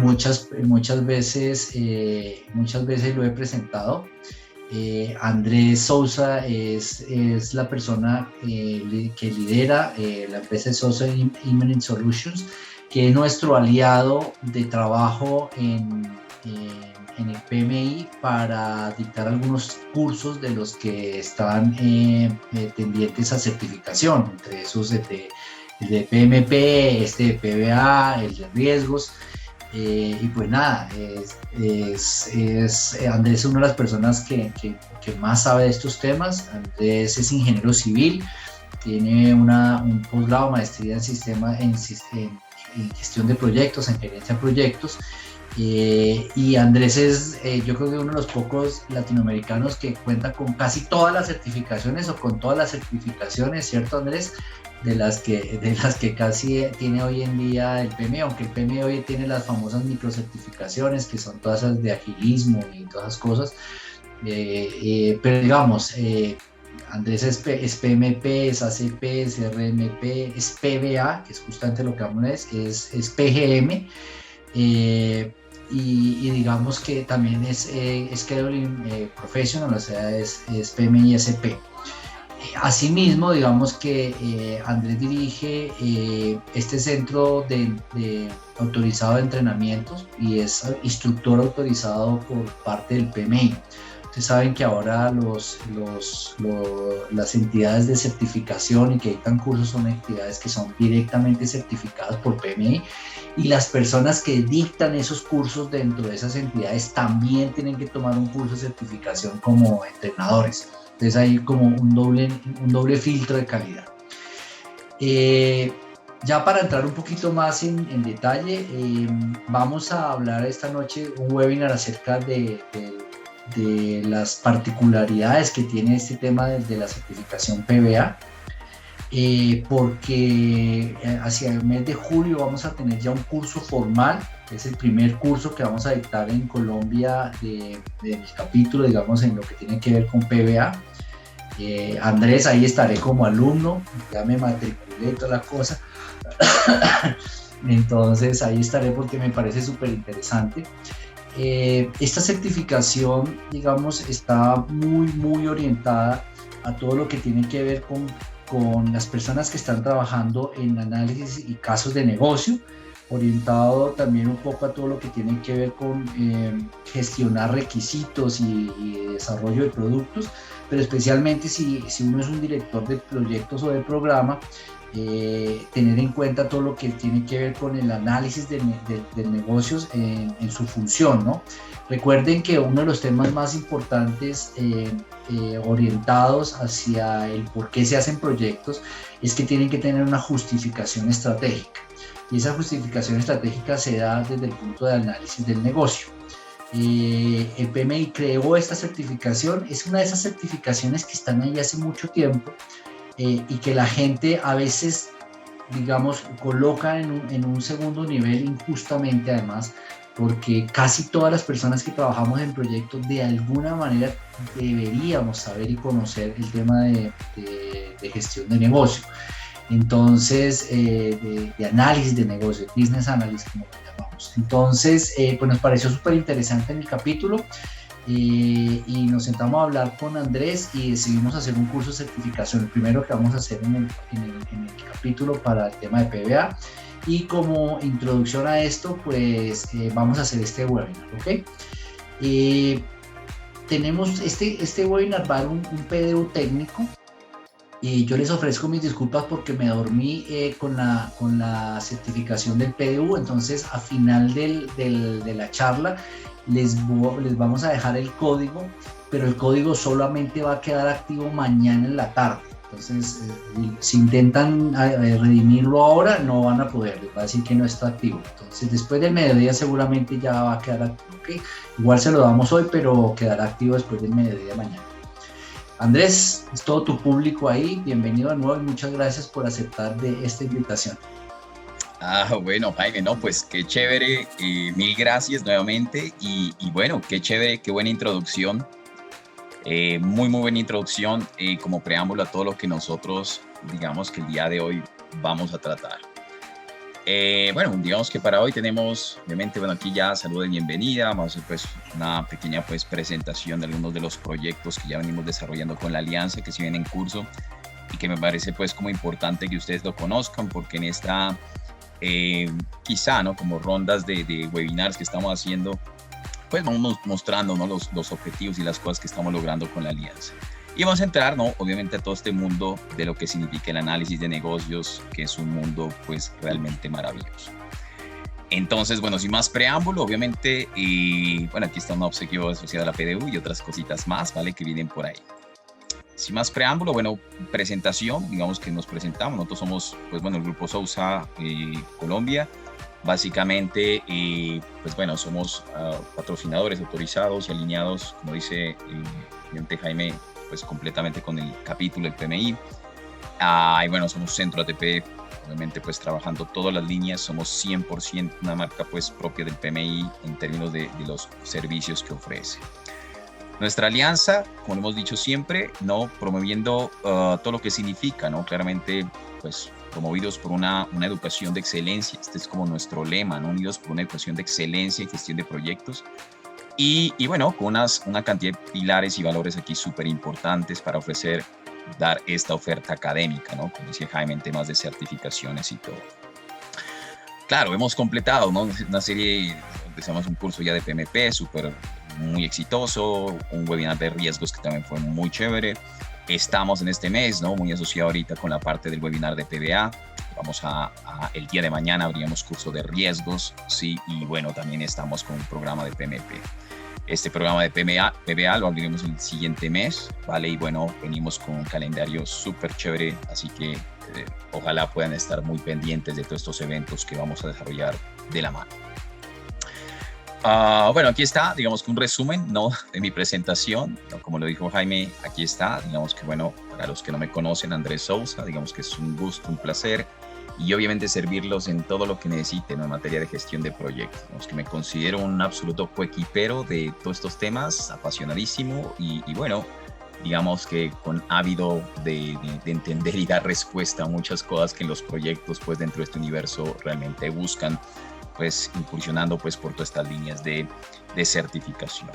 muchas veces lo he presentado. Andrés Sousa es la persona que lidera la empresa de Sousa Imminent Solutions, que es nuestro aliado de trabajo en el PMI para dictar algunos cursos de los que están tendientes a certificación, entre esos el de PMP, de PBA, el de riesgos. Y pues nada, Andrés es una de las personas que más sabe de estos temas. Andrés es ingeniero civil, tiene un posgrado, maestría en gestión de proyectos, en gerencia de proyectos. Y Andrés es, yo creo que uno de los pocos latinoamericanos que cuenta con casi todas las certificaciones o con todas las certificaciones, ¿cierto, Andrés? De las que casi tiene hoy en día el PMI, aunque el PMI hoy tiene las famosas microcertificaciones, que son todas esas de agilismo y todas esas cosas. Pero digamos, Andrés es PMP, es ACP, es RMP, es PBA, que es justamente lo que vamos a ver, es PGM. Y digamos que también es Scheduling Professional, o sea, es PMI SP. Asimismo, digamos que Andrés dirige este centro de autorizado de entrenamientos y es instructor autorizado por parte del PMI. Ustedes saben que ahora las entidades de certificación y que dictan cursos son entidades que son directamente certificadas por PMI, y las personas que dictan esos cursos dentro de esas entidades también tienen que tomar un curso de certificación como entrenadores. Entonces hay como un doble filtro de calidad. Ya para entrar un poquito más en detalle, vamos a hablar esta noche un webinar acerca de las particularidades que tiene este tema de la certificación PBA, porque hacia el mes de julio vamos a tener ya un curso formal. Es el primer curso que vamos a dictar en Colombia del capítulo, digamos, en lo que tiene que ver con PBA. Andrés, ahí estaré como alumno, ya me matriculé y toda la cosa. Entonces ahí estaré porque me parece súper interesante. Esta certificación, digamos, está muy orientada a todo lo que tiene que ver con las personas que están trabajando en análisis y casos de negocio, orientado también un poco a todo lo que tiene que ver con gestionar requisitos y desarrollo de productos, pero especialmente si uno es un director de proyectos o de programa, tener en cuenta todo lo que tiene que ver con el análisis de negocios en su función, ¿no? Recuerden que uno de los temas más importantes orientados hacia el por qué se hacen proyectos es que tienen que tener una justificación estratégica, y esa justificación estratégica se da desde el punto de análisis del negocio. El PMI creó esta certificación, es una de esas certificaciones que están ahí hace mucho tiempo, y que la gente a veces, digamos, coloca en un segundo nivel injustamente, además, porque casi todas las personas que trabajamos en proyectos de alguna manera deberíamos saber y conocer el tema de gestión de negocio. Entonces, de análisis de negocio, business analysis, como lo llamamos. Entonces, pues nos pareció súper interesante en el capítulo, y nos sentamos a hablar con Andrés y decidimos hacer un curso de certificación, el primero que vamos a hacer en el capítulo para el tema de PBA. Y como introducción a esto, pues vamos a hacer este webinar, ¿ok? Tenemos este webinar, va a dar un PDU técnico. Y yo les ofrezco mis disculpas porque me dormí con la certificación del PDU. Entonces, a final de la charla les vamos a dejar el código, pero el código solamente va a quedar activo mañana en la tarde. Entonces, si intentan redimirlo ahora, no van a poder, les va a decir que no está activo. Entonces, después del mediodía seguramente ya va a quedar activo, ¿okay? Igual se lo damos hoy, pero quedará activo después del mediodía de mañana. Andrés, es todo tu público ahí, bienvenido de nuevo y muchas gracias por aceptar de esta invitación. Bueno, Jaime, no, pues qué chévere, mil gracias nuevamente y bueno, qué chévere, qué buena introducción, muy buena introducción como preámbulo a todo lo que nosotros, digamos que el día de hoy vamos a tratar. Bueno, digamos que para hoy tenemos, obviamente, bueno, aquí ya saludo de bienvenida, vamos a hacer pues una pequeña pues presentación de algunos de los proyectos que ya venimos desarrollando con la alianza, que se vienen en curso y que me parece pues como importante que ustedes lo conozcan, porque en esta quizá, ¿no? Como rondas de webinars que estamos haciendo, pues vamos mostrando, ¿no? los objetivos y las cosas que estamos logrando con la alianza. Y vamos a entrar, ¿no? Obviamente a todo este mundo de lo que significa el análisis de negocios, que es un mundo pues realmente maravilloso. Entonces, bueno, sin más preámbulo, obviamente, bueno, aquí está un obsequio asociado a la PDU y otras cositas más, ¿vale? Que vienen por ahí. Sin más preámbulo, bueno, presentación, digamos que nos presentamos. Nosotros somos, pues bueno, el Grupo Sousa Colombia. Básicamente, pues bueno, somos patrocinadores autorizados y alineados, como dice el cliente Jaime, pues completamente con el capítulo del PMI. Y bueno, somos Centro ATP, obviamente pues trabajando todas las líneas, somos 100% una marca pues propia del PMI en términos de los servicios que ofrece. Nuestra alianza, como hemos dicho siempre, ¿no? Promoviendo todo lo que significa, ¿no? Claramente, pues promovidos por una educación de excelencia. Este es como nuestro lema, ¿no? Unidos por una educación de excelencia en gestión de proyectos. Y bueno, con una cantidad de pilares y valores aquí súper importantes para dar esta oferta académica, ¿no? Como decía Jaime, en temas de certificaciones y todo. Claro, hemos completado, ¿no? Una serie, empezamos un curso ya de PMP, muy exitoso, un webinar de riesgos que también fue muy chévere. Estamos en este mes, ¿no? Muy asociado ahorita con la parte del webinar de PBA. El día de mañana abriremos curso de riesgos, sí, y bueno, también estamos con un programa de PMP. Este programa de PBA lo abriremos el siguiente mes, ¿vale? Y bueno, venimos con un calendario súper chévere, así que ojalá puedan estar muy pendientes de todos estos eventos que vamos a desarrollar de la mano. Bueno, aquí está, digamos que un resumen, ¿no? De mi presentación, ¿no? Como lo dijo Jaime, aquí está, digamos que bueno, para los que no me conocen, Andrés Sousa, digamos que es un gusto, un placer, y obviamente servirlos en todo lo que necesiten, ¿no? En materia de gestión de proyectos, ¿no? Es que me considero un absoluto coequipero de todos estos temas, apasionadísimo, y bueno, digamos que con ávido de entender y dar respuesta a muchas cosas que en los proyectos, pues dentro de este universo realmente buscan, pues incursionando pues por todas estas líneas de certificación.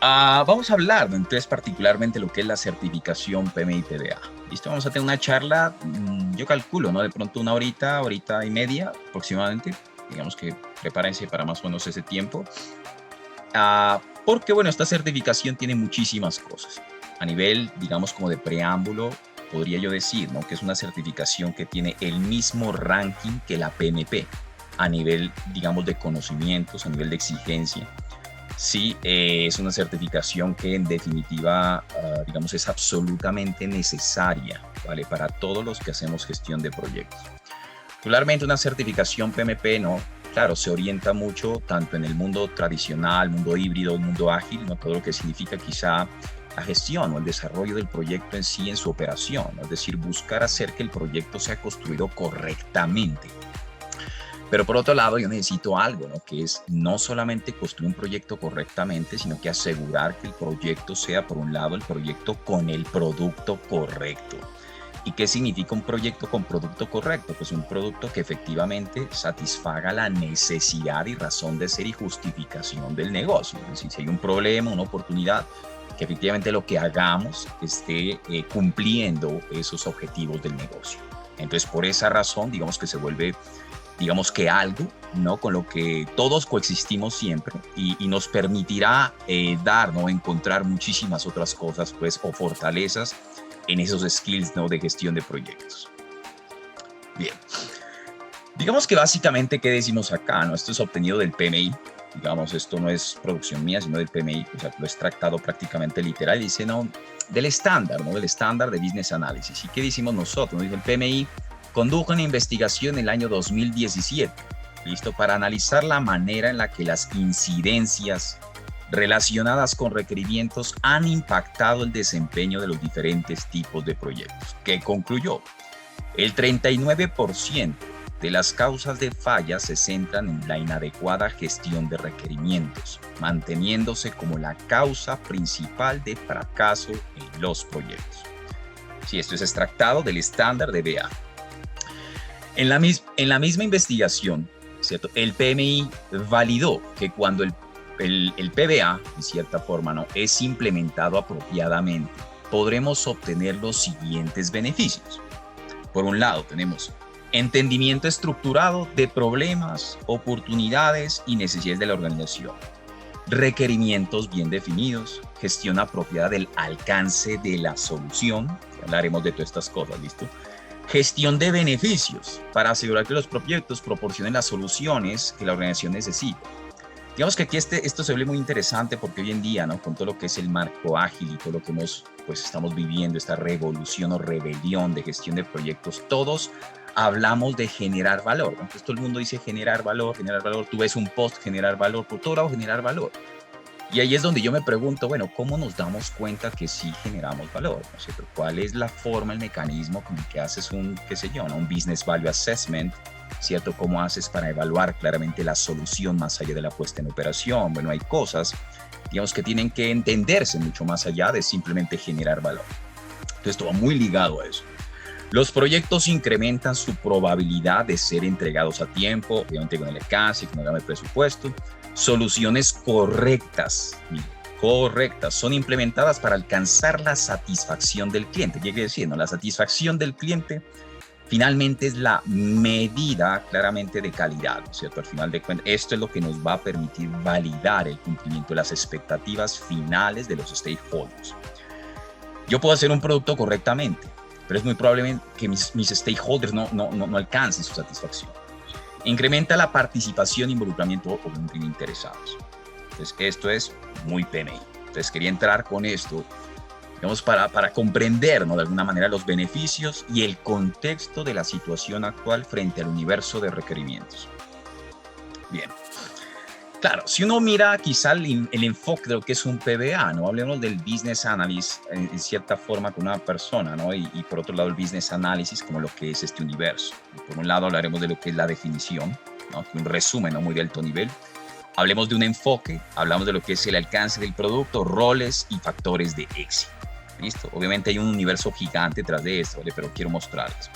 Vamos a hablar, ¿no? Entonces particularmente lo que es la certificación PMI PBA. Listo, vamos a tener una charla, yo calculo, ¿no? De pronto una horita y media aproximadamente. Digamos que prepárense para más o menos ese tiempo. Porque bueno, esta certificación tiene muchísimas cosas. A nivel, digamos, como de preámbulo, podría yo decir, ¿no? Que es una certificación que tiene el mismo ranking que la PMP. A nivel, digamos, de conocimientos, a nivel de exigencia. Sí, es una certificación que en definitiva, digamos, es absolutamente necesaria, ¿vale? Para todos los que hacemos gestión de proyectos. Regularmente una certificación PMP, ¿no? Claro, se orienta mucho tanto en el mundo tradicional, mundo híbrido, mundo ágil, ¿no? Todo lo que significa quizá la gestión o el desarrollo del proyecto en sí, en su operación, ¿no? Es decir, buscar hacer que el proyecto sea construido correctamente. Pero por otro lado, yo necesito algo, ¿no? Que es no solamente construir un proyecto correctamente, sino que asegurar que el proyecto sea, por un lado, el proyecto con el producto correcto. ¿Y qué significa un proyecto con producto correcto? Pues un producto que efectivamente satisfaga la necesidad y razón de ser y justificación del negocio. Es decir, si hay un problema, una oportunidad, que efectivamente lo que hagamos esté cumpliendo esos objetivos del negocio. Entonces, por esa razón, digamos que se vuelve, digamos que algo, ¿no? Con lo que todos coexistimos siempre y nos permitirá ¿no? Encontrar muchísimas otras cosas, pues, o fortalezas en esos skills, ¿no? De gestión de proyectos. Bien. Digamos que básicamente, ¿qué decimos acá, no? Esto es obtenido del PMI. Digamos, esto no es producción mía, sino del PMI. O sea, lo he extractado prácticamente literal. Dice, ¿no? Del estándar, ¿no? Del estándar de Business Analysis. ¿Y qué decimos nosotros? Dice el PMI condujo una investigación en el año 2017, listo, para analizar la manera en la que las incidencias relacionadas con requerimientos han impactado el desempeño de los diferentes tipos de proyectos, que concluyó, el 39% de las causas de fallas se centran en la inadecuada gestión de requerimientos, manteniéndose como la causa principal de fracaso en los proyectos. Si esto es extractado del estándar de BA. En la misma investigación, ¿cierto? El PMI validó que cuando el PBA, en cierta forma, ¿no?, es implementado apropiadamente, podremos obtener los siguientes beneficios. Por un lado, tenemos entendimiento estructurado de problemas, oportunidades y necesidades de la organización, requerimientos bien definidos, gestión apropiada del alcance de la solución, hablaremos de todas estas cosas, ¿listo? Gestión de beneficios para asegurar que los proyectos proporcionen las soluciones que la organización necesita. Digamos que aquí esto se vuelve muy interesante porque hoy en día, ¿no?, con todo lo que es el marco ágil y todo lo que estamos viviendo, esta revolución o rebelión de gestión de proyectos, todos hablamos de generar valor, ¿no? Entonces todo el mundo dice generar valor, tú ves un post, generar valor, por todo lado generar valor. Y ahí es donde yo me pregunto, bueno, ¿cómo nos damos cuenta que sí generamos valor? ¿No es cierto? ¿Cuál es la forma, el mecanismo con el que haces un Business Value Assessment? ¿Cierto? ¿Cómo haces para evaluar claramente la solución más allá de la puesta en operación? Bueno, hay cosas, digamos, que tienen que entenderse mucho más allá de simplemente generar valor. Entonces, esto va muy ligado a eso. Los proyectos incrementan su probabilidad de ser entregados a tiempo, obviamente con el alcance, con el presupuesto. Soluciones correctas son implementadas para alcanzar la satisfacción del cliente. ¿Qué quiere decir? ¿No? La satisfacción del cliente finalmente es la medida claramente de calidad, ¿no es cierto? Al final de cuentas, esto es lo que nos va a permitir validar el cumplimiento de las expectativas finales de los stakeholders. Yo puedo hacer un producto correctamente, pero es muy probable que mis stakeholders no alcancen su satisfacción. Incrementa la participación e involucramiento de interesados. Entonces, esto es muy PMI. Entonces, quería entrar con esto, digamos, para comprender, ¿no?, de alguna manera los beneficios y el contexto de la situación actual frente al universo de requerimientos. Bien. Claro, si uno mira quizá el enfoque de lo que es un PBA, ¿no? Hablemos del business analysis en cierta forma con una persona, ¿no? Y por otro lado el business analysis como lo que es este universo. Y por un lado hablaremos de lo que es la definición, ¿no?, un resumen, ¿no?, muy de alto nivel. Hablemos de un enfoque, hablamos de lo que es el alcance del producto, roles y factores de éxito. ¿Listo? Obviamente hay un universo gigante detrás de esto, ¿vale?, pero quiero mostrarles.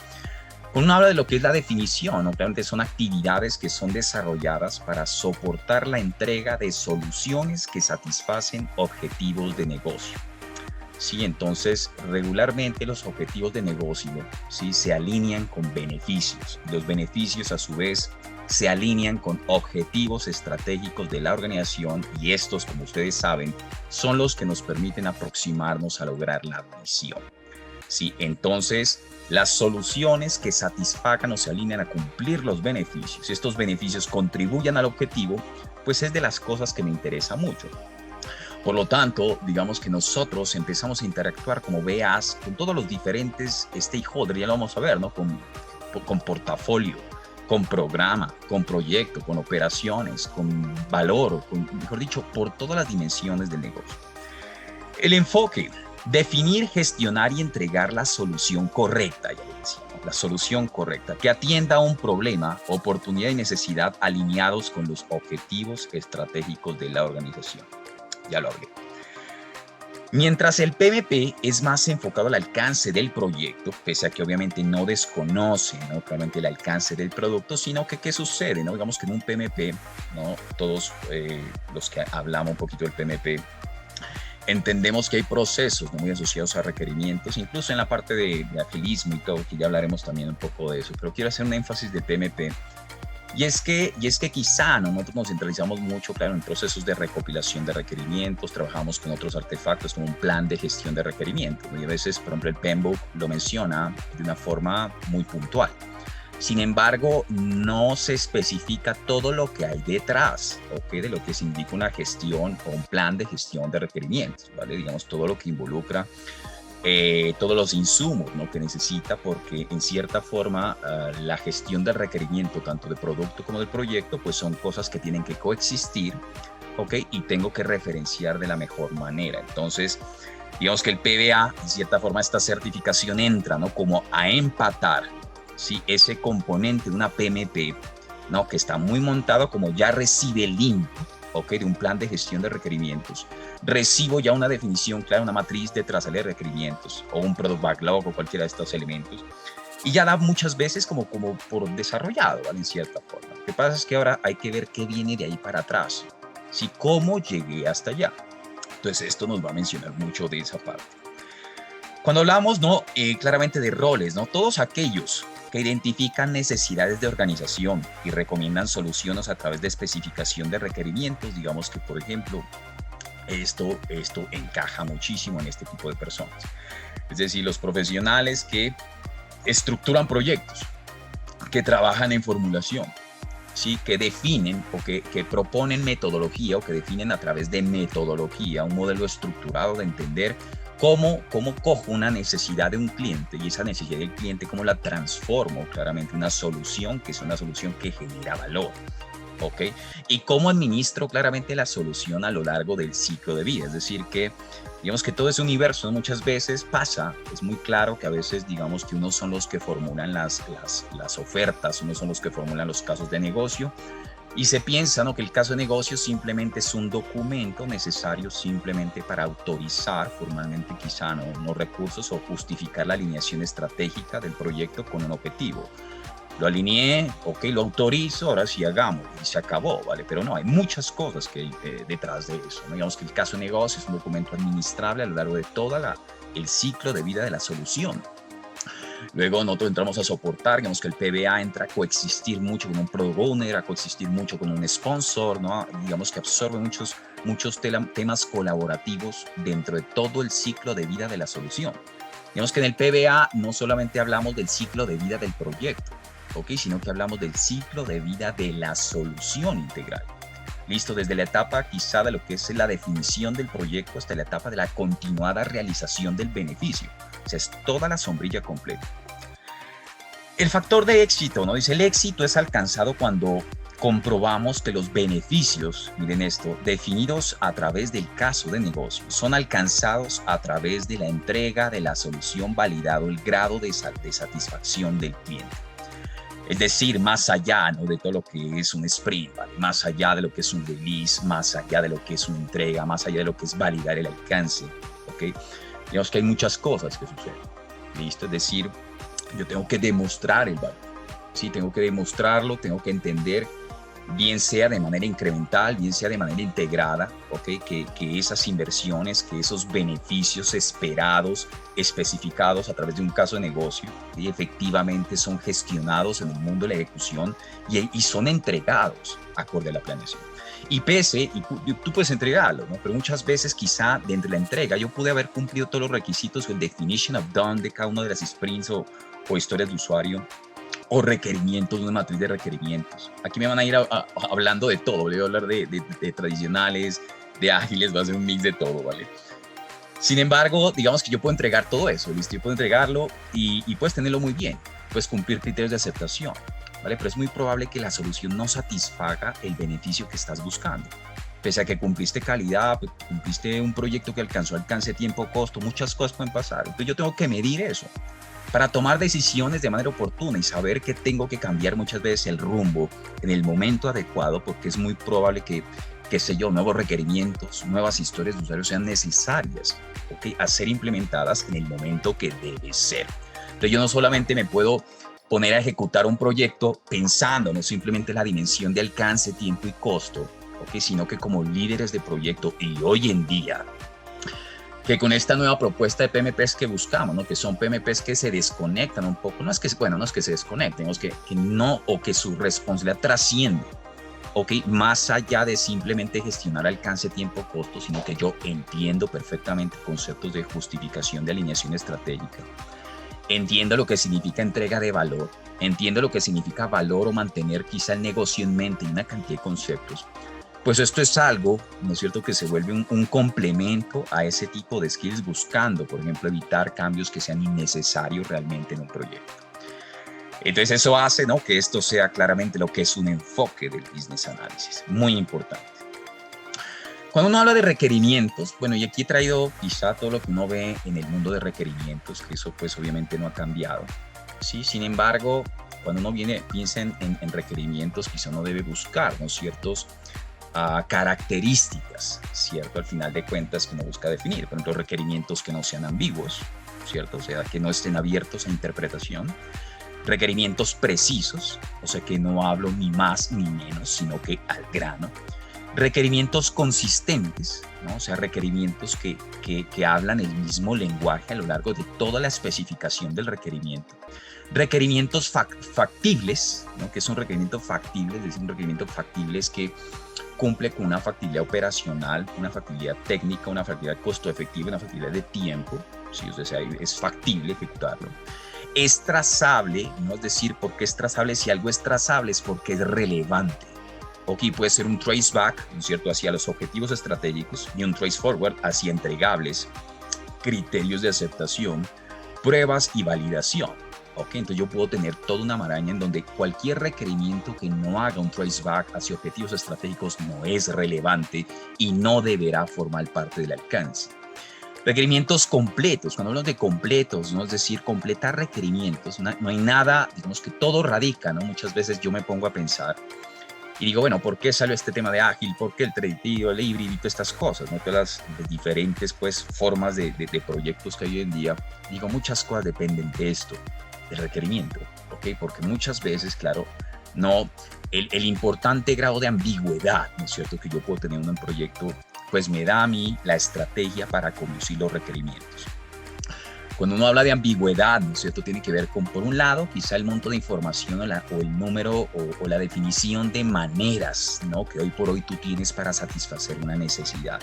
Uno habla de lo que es la definición, ¿no? Realmente son actividades que son desarrolladas para soportar la entrega de soluciones que satisfacen objetivos de negocio. Sí, entonces regularmente los objetivos de negocio, ¿sí?, se alinean con beneficios. Los beneficios a su vez se alinean con objetivos estratégicos de la organización y estos, como ustedes saben, son los que nos permiten aproximarnos a lograr la misión. Sí, entonces las soluciones que satisfagan o se alinean a cumplir los beneficios, estos beneficios contribuyan al objetivo, pues es de las cosas que me interesa mucho. Por lo tanto, digamos que nosotros empezamos a interactuar como BAs con todos los diferentes stakeholders, ya lo vamos a ver, ¿no?, con portafolio, con programa, con proyecto, con operaciones, con valor, mejor dicho, por todas las dimensiones del negocio. El enfoque: definir, gestionar y entregar la solución correcta, ya lo decía, ¿no?, la solución correcta, que atienda a un problema, oportunidad y necesidad alineados con los objetivos estratégicos de la organización. Ya lo hablé. Mientras el PMP es más enfocado al alcance del proyecto, pese a que obviamente no desconoce, ¿no?, claramente el alcance del producto, sino que ¿qué sucede?, ¿no? Digamos que en un PMP, ¿no?, todos los que hablamos un poquito del PMP, entendemos que hay procesos, ¿no?, muy asociados a requerimientos, incluso en la parte de agilismo y todo, que ya hablaremos también un poco de eso, pero quiero hacer un énfasis de PMP, y es que quizá, ¿no?, nosotros nos centralizamos mucho, claro, en procesos de recopilación de requerimientos, trabajamos con otros artefactos como un plan de gestión de requerimientos, y a veces, por ejemplo, el PMBOK lo menciona de una forma muy puntual. Sin embargo, no se especifica todo lo que hay detrás, ¿ok?, de lo que significa una gestión o un plan de gestión de requerimientos, ¿vale? Digamos, todo lo que involucra todos los insumos, ¿no?, que necesita, porque en cierta forma la gestión del requerimiento, tanto de producto como del proyecto, pues son cosas que tienen que coexistir, ¿ok?, y tengo que referenciar de la mejor manera. Entonces, digamos que el PBA, en cierta forma, esta certificación entra, ¿no?, como a empatar, ¿sí?, ese componente de una PMP, ¿no?, que está muy montado, como ya recibe el input, ¿ok?, de un plan de gestión de requerimientos. Recibo ya una definición clara, una matriz de trazabilidad de requerimientos o un product backlog o cualquiera de estos elementos. y ya da muchas veces como por desarrollado, ¿vale? En cierta forma. Lo que pasa es que ahora hay que ver qué viene de ahí para atrás, ¿sí? ¿Cómo llegué hasta allá? Entonces esto nos va a mencionar mucho de esa parte. Cuando hablamos, ¿no? Claramente de roles, ¿no? Todos aquellos que identifican necesidades de organización y recomiendan soluciones a través de especificación de requerimientos, digamos que, por ejemplo, esto encaja muchísimo en este tipo de personas. Es decir, los profesionales que estructuran proyectos, que trabajan en formulación, ¿sí? Que definen o que proponen metodología o que definen a través de metodología un modelo estructurado de entender cómo cojo una necesidad de un cliente y esa necesidad del cliente, cómo la transformo claramente en una solución que es una solución que genera valor. ¿Ok? Y cómo administro claramente la solución a lo largo del ciclo de vida. Es decir, que digamos que todo ese universo muchas veces pasa, es muy claro que a veces digamos que unos son los que formulan las ofertas, unos son los que formulan los casos de negocio y se piensa, ¿no?, que el caso de negocio simplemente es un documento necesario simplemente para autorizar formalmente quizá no unos recursos o justificar la alineación estratégica del proyecto con un objetivo. Lo alineé, ok, lo autorizo, ahora sí hagamos y se acabó, ¿vale? Pero no, hay muchas cosas que hay detrás de eso, ¿no? Digamos que el caso de negocio es un documento administrable a lo largo de todo el ciclo de vida de la solución. Luego nosotros entramos a soportar, digamos que el PBA entra a coexistir mucho con un product owner, a coexistir mucho con un sponsor, ¿no? Digamos que absorbe muchos temas colaborativos dentro de todo el ciclo de vida de la solución. Digamos que en el PBA no solamente hablamos del ciclo de vida del proyecto, ¿ok? Sino que hablamos del ciclo de vida de la solución integral. Listo, desde la etapa quizá de lo que es la definición del proyecto hasta la etapa de la continuada realización del beneficio. O sea, es toda la sombrilla completa. El factor de éxito, ¿no? Dice, el éxito es alcanzado cuando comprobamos que los beneficios, miren esto, definidos a través del caso de negocio, son alcanzados a través de la entrega de la solución validado el grado de satisfacción del cliente. Es decir, más allá, ¿no?, de todo lo que es un sprint, ¿vale? Más allá de lo que es un release, más allá de lo que es una entrega, más allá de lo que es validar el alcance, ¿ok? Digamos que hay muchas cosas que suceden, ¿listo? Es decir, yo tengo que demostrar el valor, ¿sí? Tengo que demostrarlo, tengo que entender, bien sea de manera incremental, bien sea de manera integrada, ¿ok? Que esas inversiones, que esos beneficios esperados, especificados a través de un caso de negocio, ¿sí?, efectivamente son gestionados en el mundo de la ejecución y son entregados acorde a la planeación. Y tú puedes entregarlo, ¿no? Pero muchas veces quizá dentro de la entrega yo pude haber cumplido todos los requisitos o el definition of done de cada una de las sprints o historias de usuario, o requerimientos, una matriz de requerimientos. Aquí me van a ir hablando de todo, voy a hablar de tradicionales, de ágiles, va a ser un mix de todo, ¿vale? Sin embargo, digamos que yo puedo entregar todo eso, ¿listo? Yo puedo entregarlo y puedes tenerlo muy bien, puedes cumplir criterios de aceptación, ¿vale? Pero es muy probable que la solución no satisfaga el beneficio que estás buscando. Pese a que cumpliste calidad, cumpliste un proyecto que alcanzó alcance, tiempo, costo, muchas cosas pueden pasar. Entonces yo tengo que medir eso para tomar decisiones de manera oportuna y saber que tengo que cambiar muchas veces el rumbo en el momento adecuado, porque es muy probable que qué sé yo, nuevos requerimientos, nuevas historias de usuarios sean necesarias, ¿okay?, a ser implementadas en el momento que debe ser. Entonces yo no solamente me puedo poner a ejecutar un proyecto pensando no simplemente la dimensión de alcance, tiempo y costo, ¿okay?, sino que como líderes de proyecto y hoy en día, que con esta nueva propuesta de PMPs que buscamos, ¿no?, que son PMPs que se desconectan un poco, no es que se desconecten, es que no, o que su responsabilidad trasciende, ¿ok?, más allá de simplemente gestionar alcance, tiempo, costo, sino que yo entiendo perfectamente conceptos de justificación de alineación estratégica, entiendo lo que significa entrega de valor, entiendo lo que significa valor o mantener quizá el negocio en mente y una cantidad de conceptos. Pues esto es algo, ¿no es cierto?, que se vuelve un complemento a ese tipo de skills, buscando, por ejemplo, evitar cambios que sean innecesarios realmente en un proyecto. Entonces eso hace, ¿no?, que esto sea claramente lo que es un enfoque del business analysis, muy importante. Cuando uno habla de requerimientos, bueno, y aquí he traído quizá todo lo que uno ve en el mundo de requerimientos, que eso pues obviamente no ha cambiado, ¿sí? Sin embargo, cuando uno piensa en requerimientos, quizá uno debe buscar, ¿no?, ciertos características, ¿cierto?, al final de cuentas que uno busca definir. Por ejemplo, requerimientos que no sean ambiguos, ¿cierto? O sea, que no estén abiertos a interpretación. Requerimientos precisos, o sea, que no hablo ni más ni menos, sino que al grano. Requerimientos consistentes, ¿no? O sea, requerimientos que hablan el mismo lenguaje a lo largo de toda la especificación del requerimiento. Requerimientos factibles, ¿no? Que es un requerimiento factible, es decir, un requerimiento factible es que cumple con una factibilidad operacional, una factibilidad técnica, una factibilidad costo efectiva, una factibilidad de tiempo, ¿sí? O sea, es factible ejecutarlo. Es trazable, ¿no? Es decir, ¿por qué es trazable? Si algo es trazable es porque es relevante. Ok, puede ser un trace back, ¿no es cierto?, hacia los objetivos estratégicos y un trace forward hacia entregables, criterios de aceptación, pruebas y validación. Ok, entonces yo puedo tener toda una maraña en donde cualquier requerimiento que no haga un trace back hacia objetivos estratégicos no es relevante y no deberá formar parte del alcance. Requerimientos completos. Cuando hablamos de completos, ¿no? Es decir, completar requerimientos, no hay nada, digamos que todo radica, ¿no? Muchas veces yo me pongo a pensar y digo, bueno, ¿por qué salió este tema de ágil? ¿Por qué el predictivo, el híbrido y todas estas cosas? ¿No? Todas las diferentes pues, formas de proyectos que hay hoy en día. Digo, muchas cosas dependen de esto, del requerimiento, ¿ok? Porque muchas veces, claro, no, el importante grado de ambigüedad, ¿no es cierto?, que yo puedo tener en un proyecto, pues me da a mí la estrategia para conducir los requerimientos. Cuando uno habla de ambigüedad, ¿no es cierto?, tiene que ver con, por un lado, quizá el monto de información o el número o la definición de maneras, ¿no?, que hoy por hoy tú tienes para satisfacer una necesidad.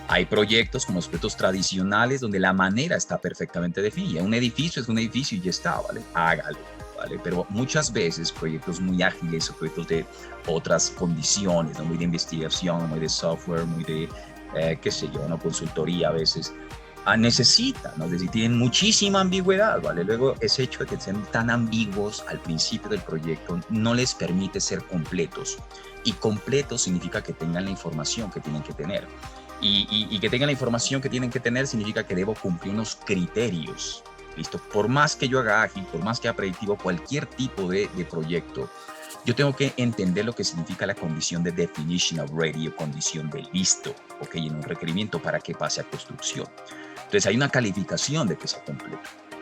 Hay proyectos como los proyectos tradicionales donde la manera está perfectamente definida. Un edificio es un edificio y ya está, ¿vale? Hágalo, ¿vale? Pero muchas veces proyectos muy ágiles o proyectos de otras condiciones, ¿no?, muy de investigación, muy de software, muy de, qué sé yo, una consultoría a veces, necesitan, ¿no? Es decir, tienen muchísima ambigüedad, ¿vale? Luego, ese hecho de que sean tan ambiguos al principio del proyecto no les permite ser completos. Y completos significa que tengan la información que tienen que tener. Y que tengan la información que tienen que tener significa que debo cumplir unos criterios, ¿listo? Por más que yo haga ágil, por más que haga predictivo, cualquier tipo de proyecto, yo tengo que entender lo que significa la condición de definition of ready o condición de listo, ¿ok? En un requerimiento para que pase a construcción. Entonces hay una calificación de que sea completo,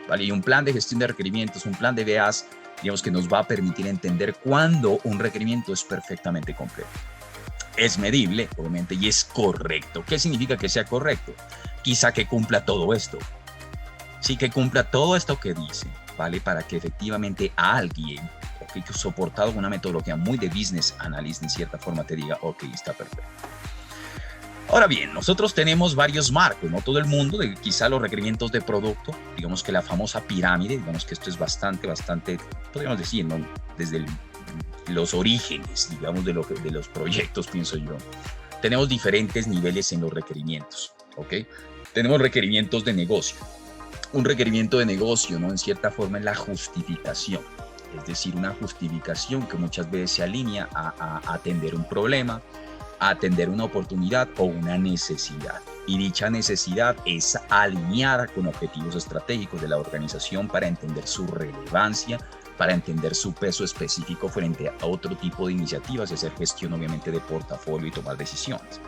¿vale? Y un plan de gestión de requerimientos, un plan de VAs, digamos que nos va a permitir entender cuándo un requerimiento es perfectamente completo. Es medible, obviamente, y es correcto. ¿Qué significa que sea correcto? Quizá que cumpla todo esto. Sí, que cumpla todo esto que dice, ¿vale? Para que efectivamente alguien, okay, que soportado con una metodología muy de business analyst, en cierta forma te diga, ok, está perfecto. Ahora bien, nosotros tenemos varios marcos, ¿no? Todo el mundo, quizá los requerimientos de producto, digamos que la famosa pirámide, digamos que esto es bastante, podríamos decir, ¿no?, desde los orígenes, digamos, de los proyectos, pienso yo. Tenemos diferentes niveles en los requerimientos, ¿ok? Tenemos requerimientos de negocio. Un requerimiento de negocio, ¿no?, en cierta forma es la justificación, es decir, una justificación que muchas veces se alinea a atender un problema, a atender una oportunidad o una necesidad. Y dicha necesidad es alineada con objetivos estratégicos de la organización para entender su relevancia, para entender su peso específico frente a otro tipo de iniciativas y hacer gestión, obviamente, de portafolio y tomar decisiones.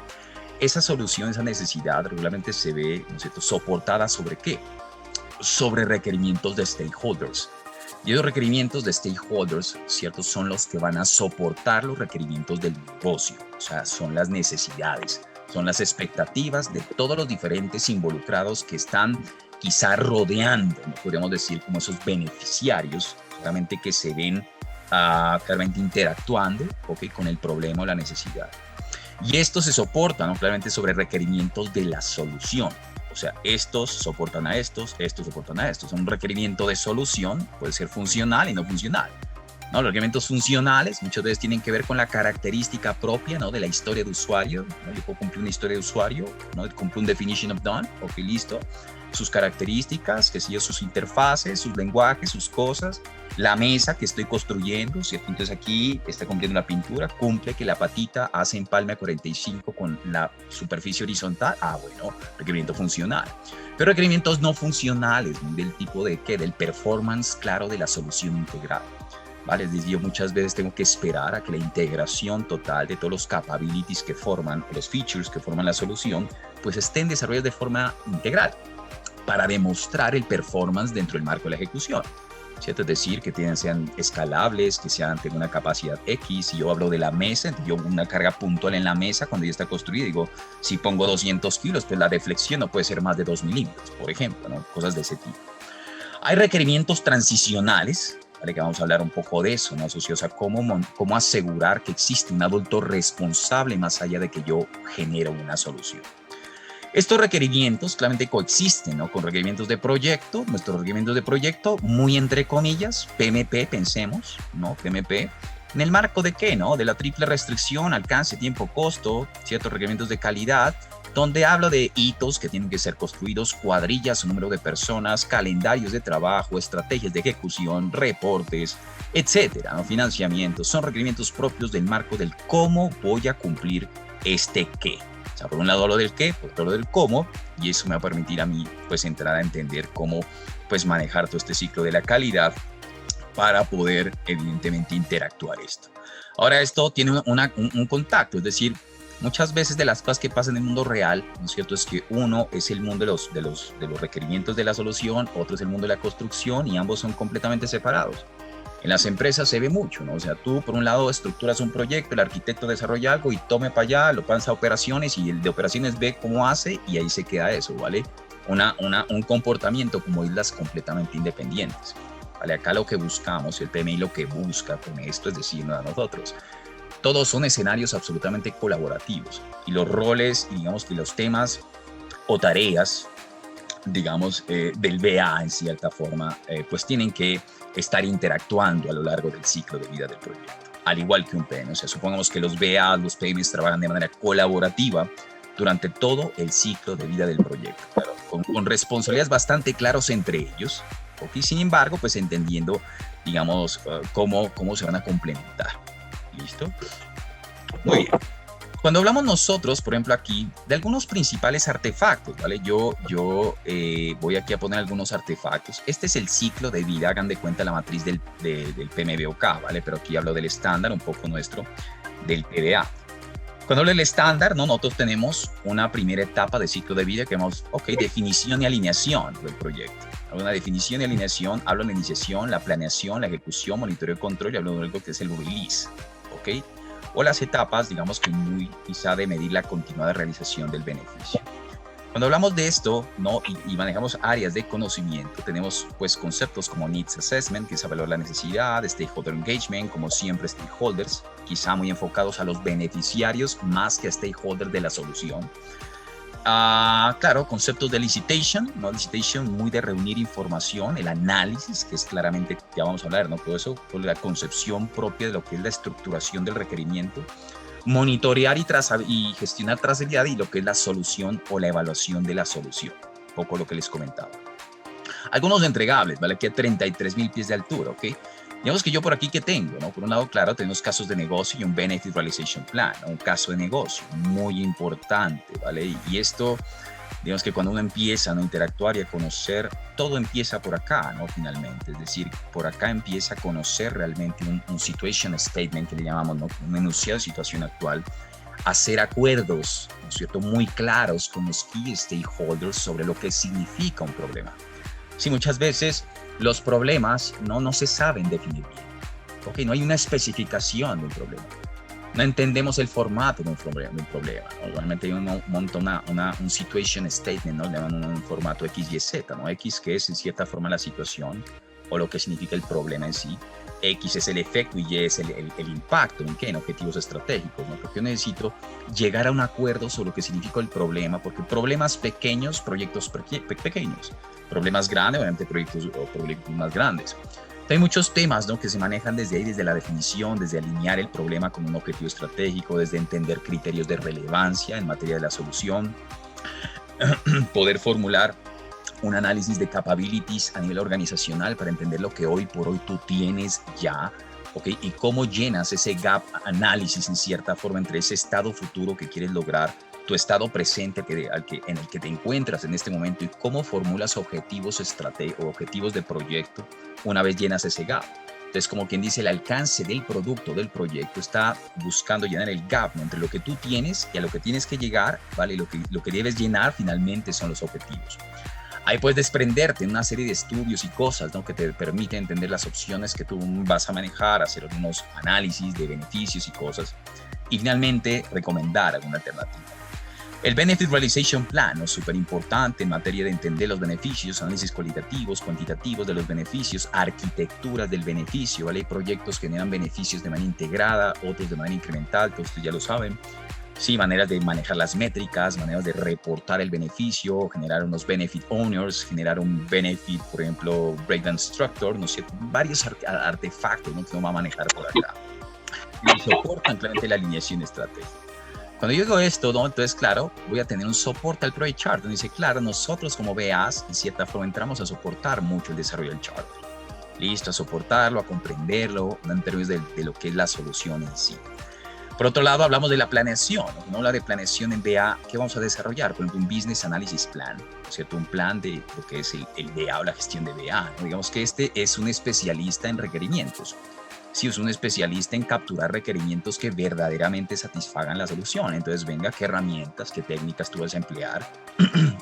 Esa solución, esa necesidad regularmente se ve, ¿no es cierto?, soportada ¿sobre qué? Sobre requerimientos de stakeholders. Y esos requerimientos de stakeholders, ¿cierto?, son los que van a soportar los requerimientos del negocio. O sea, son las necesidades, son las expectativas de todos los diferentes involucrados que están quizá rodeando, ¿no?, podríamos decir, como esos beneficiarios, realmente que se ven claramente interactuando, ¿okay?, con el problema o la necesidad. Y esto se soporta, ¿no?, claramente sobre requerimientos de la solución. O sea, estos soportan a estos soportan a estos. Un requerimiento de solución puede ser funcional y no funcional, ¿no? Los requerimientos funcionales muchas veces tienen que ver con la característica propia, ¿no?, de la historia de usuario, ¿no? Yo puedo cumplir una historia de usuario, ¿no?, cumplir un definition of done, ok, listo. Sus características, que sé yo, sus interfaces, sus lenguajes, sus cosas, la mesa que estoy construyendo, ¿cierto? Entonces aquí está cumpliendo la pintura, cumple que la patita hace empalme a 45 con la superficie horizontal. Bueno, requerimiento funcional. Pero requerimientos no funcionales, del tipo de ¿qué? Del performance, claro, de la solución integral, ¿vale? Es decir, yo muchas veces tengo que esperar a que la integración total de todos los capabilities que forman, los features que forman la solución, pues estén desarrollados de forma integral. para demostrar el performance dentro del marco de la ejecución, ¿cierto? Es decir, que sean escalables, que tengan una capacidad X. Si yo hablo de la mesa, entonces yo una carga puntual en la mesa cuando ya está construida, digo, si pongo 200 kilos, pues la deflexión no puede ser más de 2 milímetros, por ejemplo, ¿no? Cosas de ese tipo. Hay requerimientos transicionales, ¿vale? Que vamos a hablar un poco de eso, ¿no? Asociados a cómo asegurar que existe un adulto responsable más allá de que yo genero una solución. Estos requerimientos claramente coexisten, ¿no? Con requerimientos de proyecto, nuestros requerimientos de proyecto, muy entre comillas, PMP, pensemos, ¿no? PMP, ¿en el marco de qué, no? De la triple restricción, alcance, tiempo, costo, ciertos requerimientos de calidad, donde hablo de hitos que tienen que ser construidos, cuadrillas, número de personas, calendarios de trabajo, estrategias de ejecución, reportes, etcétera, ¿no? Financiamientos, son requerimientos propios del marco del cómo voy a cumplir este qué. O sea, por un lado lo del qué, por otro lado del cómo, y eso me va a permitir a mí, pues, entrar a entender cómo, pues, manejar todo este ciclo de la calidad para poder, evidentemente, interactuar esto. Ahora, esto tiene un contacto, es decir, muchas veces de las cosas que pasan en el mundo real, ¿no es cierto? Es que uno es el mundo de los requerimientos de la solución, otro es el mundo de la construcción, y ambos son completamente separados. En las empresas se ve mucho, ¿no? O sea, tú por un lado estructuras un proyecto, el arquitecto desarrolla algo y tome para allá, lo pasa a operaciones y el de operaciones ve cómo hace y ahí se queda eso, ¿vale? Un comportamiento como islas completamente independientes, ¿vale? Acá lo que buscamos, el PMI lo que busca con esto, es decir, a nosotros, todos son escenarios absolutamente colaborativos y los roles, y digamos que los temas o tareas, digamos, del BA en cierta forma, pues tienen que estar interactuando a lo largo del ciclo de vida del proyecto, al igual que un PM. O sea, supongamos que los BA, los PMs trabajan de manera colaborativa durante todo el ciclo de vida del proyecto, claro, con responsabilidades bastante claras entre ellos, ¿ok? Sin embargo, pues entendiendo, digamos, cómo se van a complementar. ¿Listo? Muy bien. Cuando hablamos nosotros, por ejemplo, aquí, de algunos principales artefactos, ¿vale? Yo voy aquí a poner algunos artefactos. Este es el ciclo de vida, hagan de cuenta la matriz del PMBOK, ¿vale? Pero aquí hablo del estándar, un poco nuestro, del PDA. Cuando hablo del estándar, ¿no? Nosotros tenemos una primera etapa de ciclo de vida que llamamos, definición y alineación del proyecto. Hablo de una definición y alineación, hablo de la iniciación, la planeación, la ejecución, monitoreo y control, y hablo de algo que es el release, ¿ok? O las etapas, digamos que muy quizá de medir la continuada realización del beneficio. Cuando hablamos de esto, ¿no? y manejamos áreas de conocimiento, tenemos pues conceptos como Needs Assessment, que es evaluar la necesidad, Stakeholder Engagement, como siempre stakeholders, quizá muy enfocados a los beneficiarios más que a stakeholders de la solución. Claro, conceptos de licitation, ¿no? Licitation muy de reunir información, el análisis, que es claramente, ya vamos a hablar, ¿no? Todo eso, con la concepción propia de lo que es la estructuración del requerimiento, monitorear y gestionar trazabilidad y lo que es la solución o la evaluación de la solución, un poco lo que les comentaba. Algunos entregables, ¿vale? Aquí a 33,000 pies de altura, ¿ok? Digamos que yo por aquí, ¿qué tengo? ¿No? Por un lado, claro, tenemos casos de negocio y un Benefit Realization Plan, ¿no? Un caso de negocio muy importante, ¿vale? Y esto, digamos que cuando uno empieza, ¿no?, a interactuar y a conocer, todo empieza por acá, ¿no? Finalmente, es decir, por acá empieza a conocer realmente un situation statement que le llamamos, ¿no? Un enunciado de situación actual, hacer acuerdos, ¿no es cierto?, muy claros con los key stakeholders sobre lo que significa un problema. Sí, muchas veces los problemas no se saben definir bien. ¿Ok? No hay una especificación de un problema. No entendemos el formato de un problema. ¿No? Normalmente hay un situation statement, ¿no? Le llaman un formato X, Y, Z, ¿no? X, que es en cierta forma la situación o lo que significa el problema en sí. X es el efecto y Y es el impacto. ¿En qué? En objetivos estratégicos, ¿no? Porque yo necesito llegar a un acuerdo sobre lo que significa el problema, porque problemas pequeños, proyectos pequeños. Problemas grandes, obviamente proyectos más grandes. Hay muchos temas, ¿no?, que se manejan desde ahí, desde la definición, desde alinear el problema con un objetivo estratégico, desde entender criterios de relevancia en materia de la solución, poder formular un análisis de capabilities a nivel organizacional para entender lo que hoy por hoy tú tienes ya, ¿ok? Y cómo llenas ese gap análisis en cierta forma entre ese estado futuro que quieres lograr, tu estado presente en el que te encuentras en este momento, y cómo formulas objetivos estratégicos o objetivos de proyecto una vez llenas ese gap. Entonces, como quien dice, el alcance del producto, del proyecto, está buscando llenar el gap, ¿no?, entre lo que tú tienes y a lo que tienes que llegar, ¿vale? Y lo que debes llenar finalmente son los objetivos. Ahí puedes desprenderte en una serie de estudios y cosas, ¿no? Que te permiten entender las opciones que tú vas a manejar, hacer algunos análisis de beneficios y cosas. Y finalmente, recomendar alguna alternativa. El Benefit Realization Plan es súper importante en materia de entender los beneficios, análisis cualitativos, cuantitativos de los beneficios, arquitecturas del beneficio, ¿vale? Hay proyectos que generan beneficios de manera integrada, otros de manera incremental, que ustedes ya lo saben. Sí, maneras de manejar las métricas, maneras de reportar el beneficio, generar unos benefit owners, generar un benefit, por ejemplo, breakdown structure, no sé, varios artefactos, ¿no? Que uno va a manejar por acá. Y soportan claramente la alineación estratégica. Cuando yo digo esto, ¿no? Entonces, claro, voy a tener un soporte al Project Chart, donde dice, claro, nosotros como BAs, en cierta forma, entramos a soportar mucho el desarrollo del chart. Listo, a soportarlo, a comprenderlo, en términos de lo que es la solución en sí. Por otro lado, hablamos de la planeación, ¿no? Uno habla de planeación en BA, ¿qué vamos a desarrollar? Por ejemplo, un Business Analysis Plan, ¿cierto? Un plan de lo que es el BA o la gestión de BA, ¿no? Digamos que este es un especialista en requerimientos. Sí, es un especialista en capturar requerimientos que verdaderamente satisfagan la solución. Entonces, venga, qué herramientas, qué técnicas tú vas a emplear,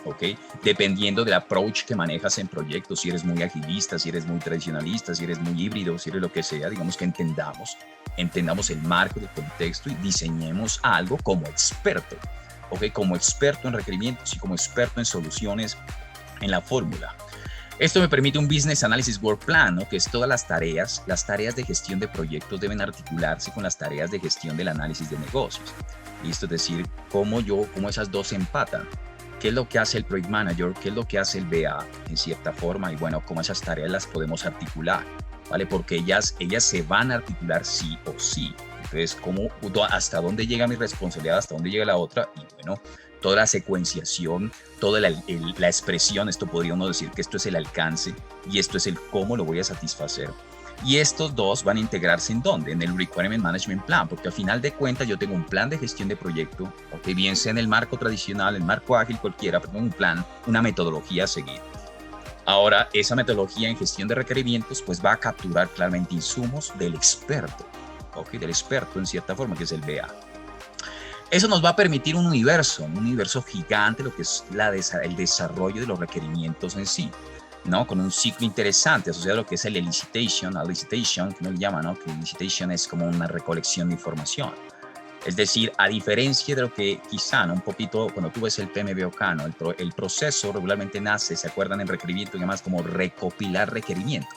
¿ok? Dependiendo del approach que manejas en proyectos, si eres muy agilista, si eres muy tradicionalista, si eres muy híbrido, si eres lo que sea, digamos que entendamos el marco del contexto y diseñemos algo como experto, ¿ok? Como experto en requerimientos y como experto en soluciones en la fórmula. Esto me permite un Business Analysis Work Plan, ¿no? Que es todas las tareas de gestión de proyectos deben articularse con las tareas de gestión del análisis de negocios. ¿Listo? Es decir, cómo esas dos se empatan. ¿Qué es lo que hace el Project Manager? ¿Qué es lo que hace el BA en cierta forma? Y bueno, cómo esas tareas las podemos articular, ¿vale? Porque ellas se van a articular sí o sí. Entonces, hasta dónde llega mi responsabilidad, hasta dónde llega la otra, y bueno, toda la secuenciación, toda la expresión, esto podría uno decir que esto es el alcance y esto es el cómo lo voy a satisfacer. Y estos dos van a integrarse ¿en dónde? En el Requirement Management Plan, porque al final de cuentas yo tengo un plan de gestión de proyecto, que bien sea en el marco tradicional, el marco ágil cualquiera, pero tengo un plan, una metodología a seguir. Ahora, esa metodología en gestión de requerimientos pues va a capturar claramente insumos del experto, del experto en cierta forma, que es el BA. Eso nos va a permitir un universo gigante, lo que es el desarrollo de los requerimientos en sí, ¿no? Con un ciclo interesante asociado a lo que es el elicitation, que no le llaman, ¿no? Que elicitation es como una recolección de información. Es decir, a diferencia de lo que quizá, ¿no? Un poquito, cuando tú ves el PMBOK, ¿no? El proceso regularmente nace, ¿se acuerdan? En requerimiento, y además como recopilar requerimientos.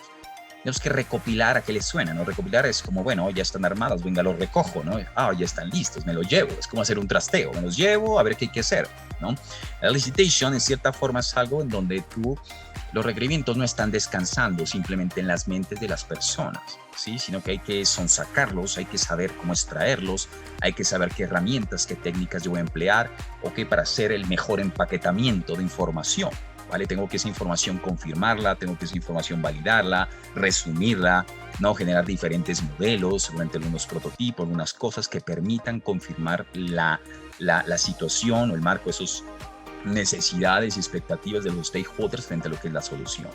Tenemos que recopilar, ¿a qué les suena? ¿No? Recopilar es como, bueno, ya están armados, venga, los recojo, ¿no? Ya están listos, me los llevo. Es como hacer un trasteo, me los llevo, a ver qué hay que hacer, ¿no? La elicitation, en cierta forma, es algo en donde los requerimientos no están descansando simplemente en las mentes de las personas, ¿sí? Sino que hay que sonsacarlos, hay que saber cómo extraerlos, hay que saber qué herramientas, qué técnicas yo voy a emplear, para hacer el mejor empaquetamiento de información. ¿Vale? Tengo que esa información confirmarla, tengo que esa información validarla, resumirla, ¿no? Generar diferentes modelos, seguramente algunos prototipos, algunas cosas que permitan confirmar la situación o el marco de esas necesidades y expectativas de los stakeholders frente a lo que es la solución.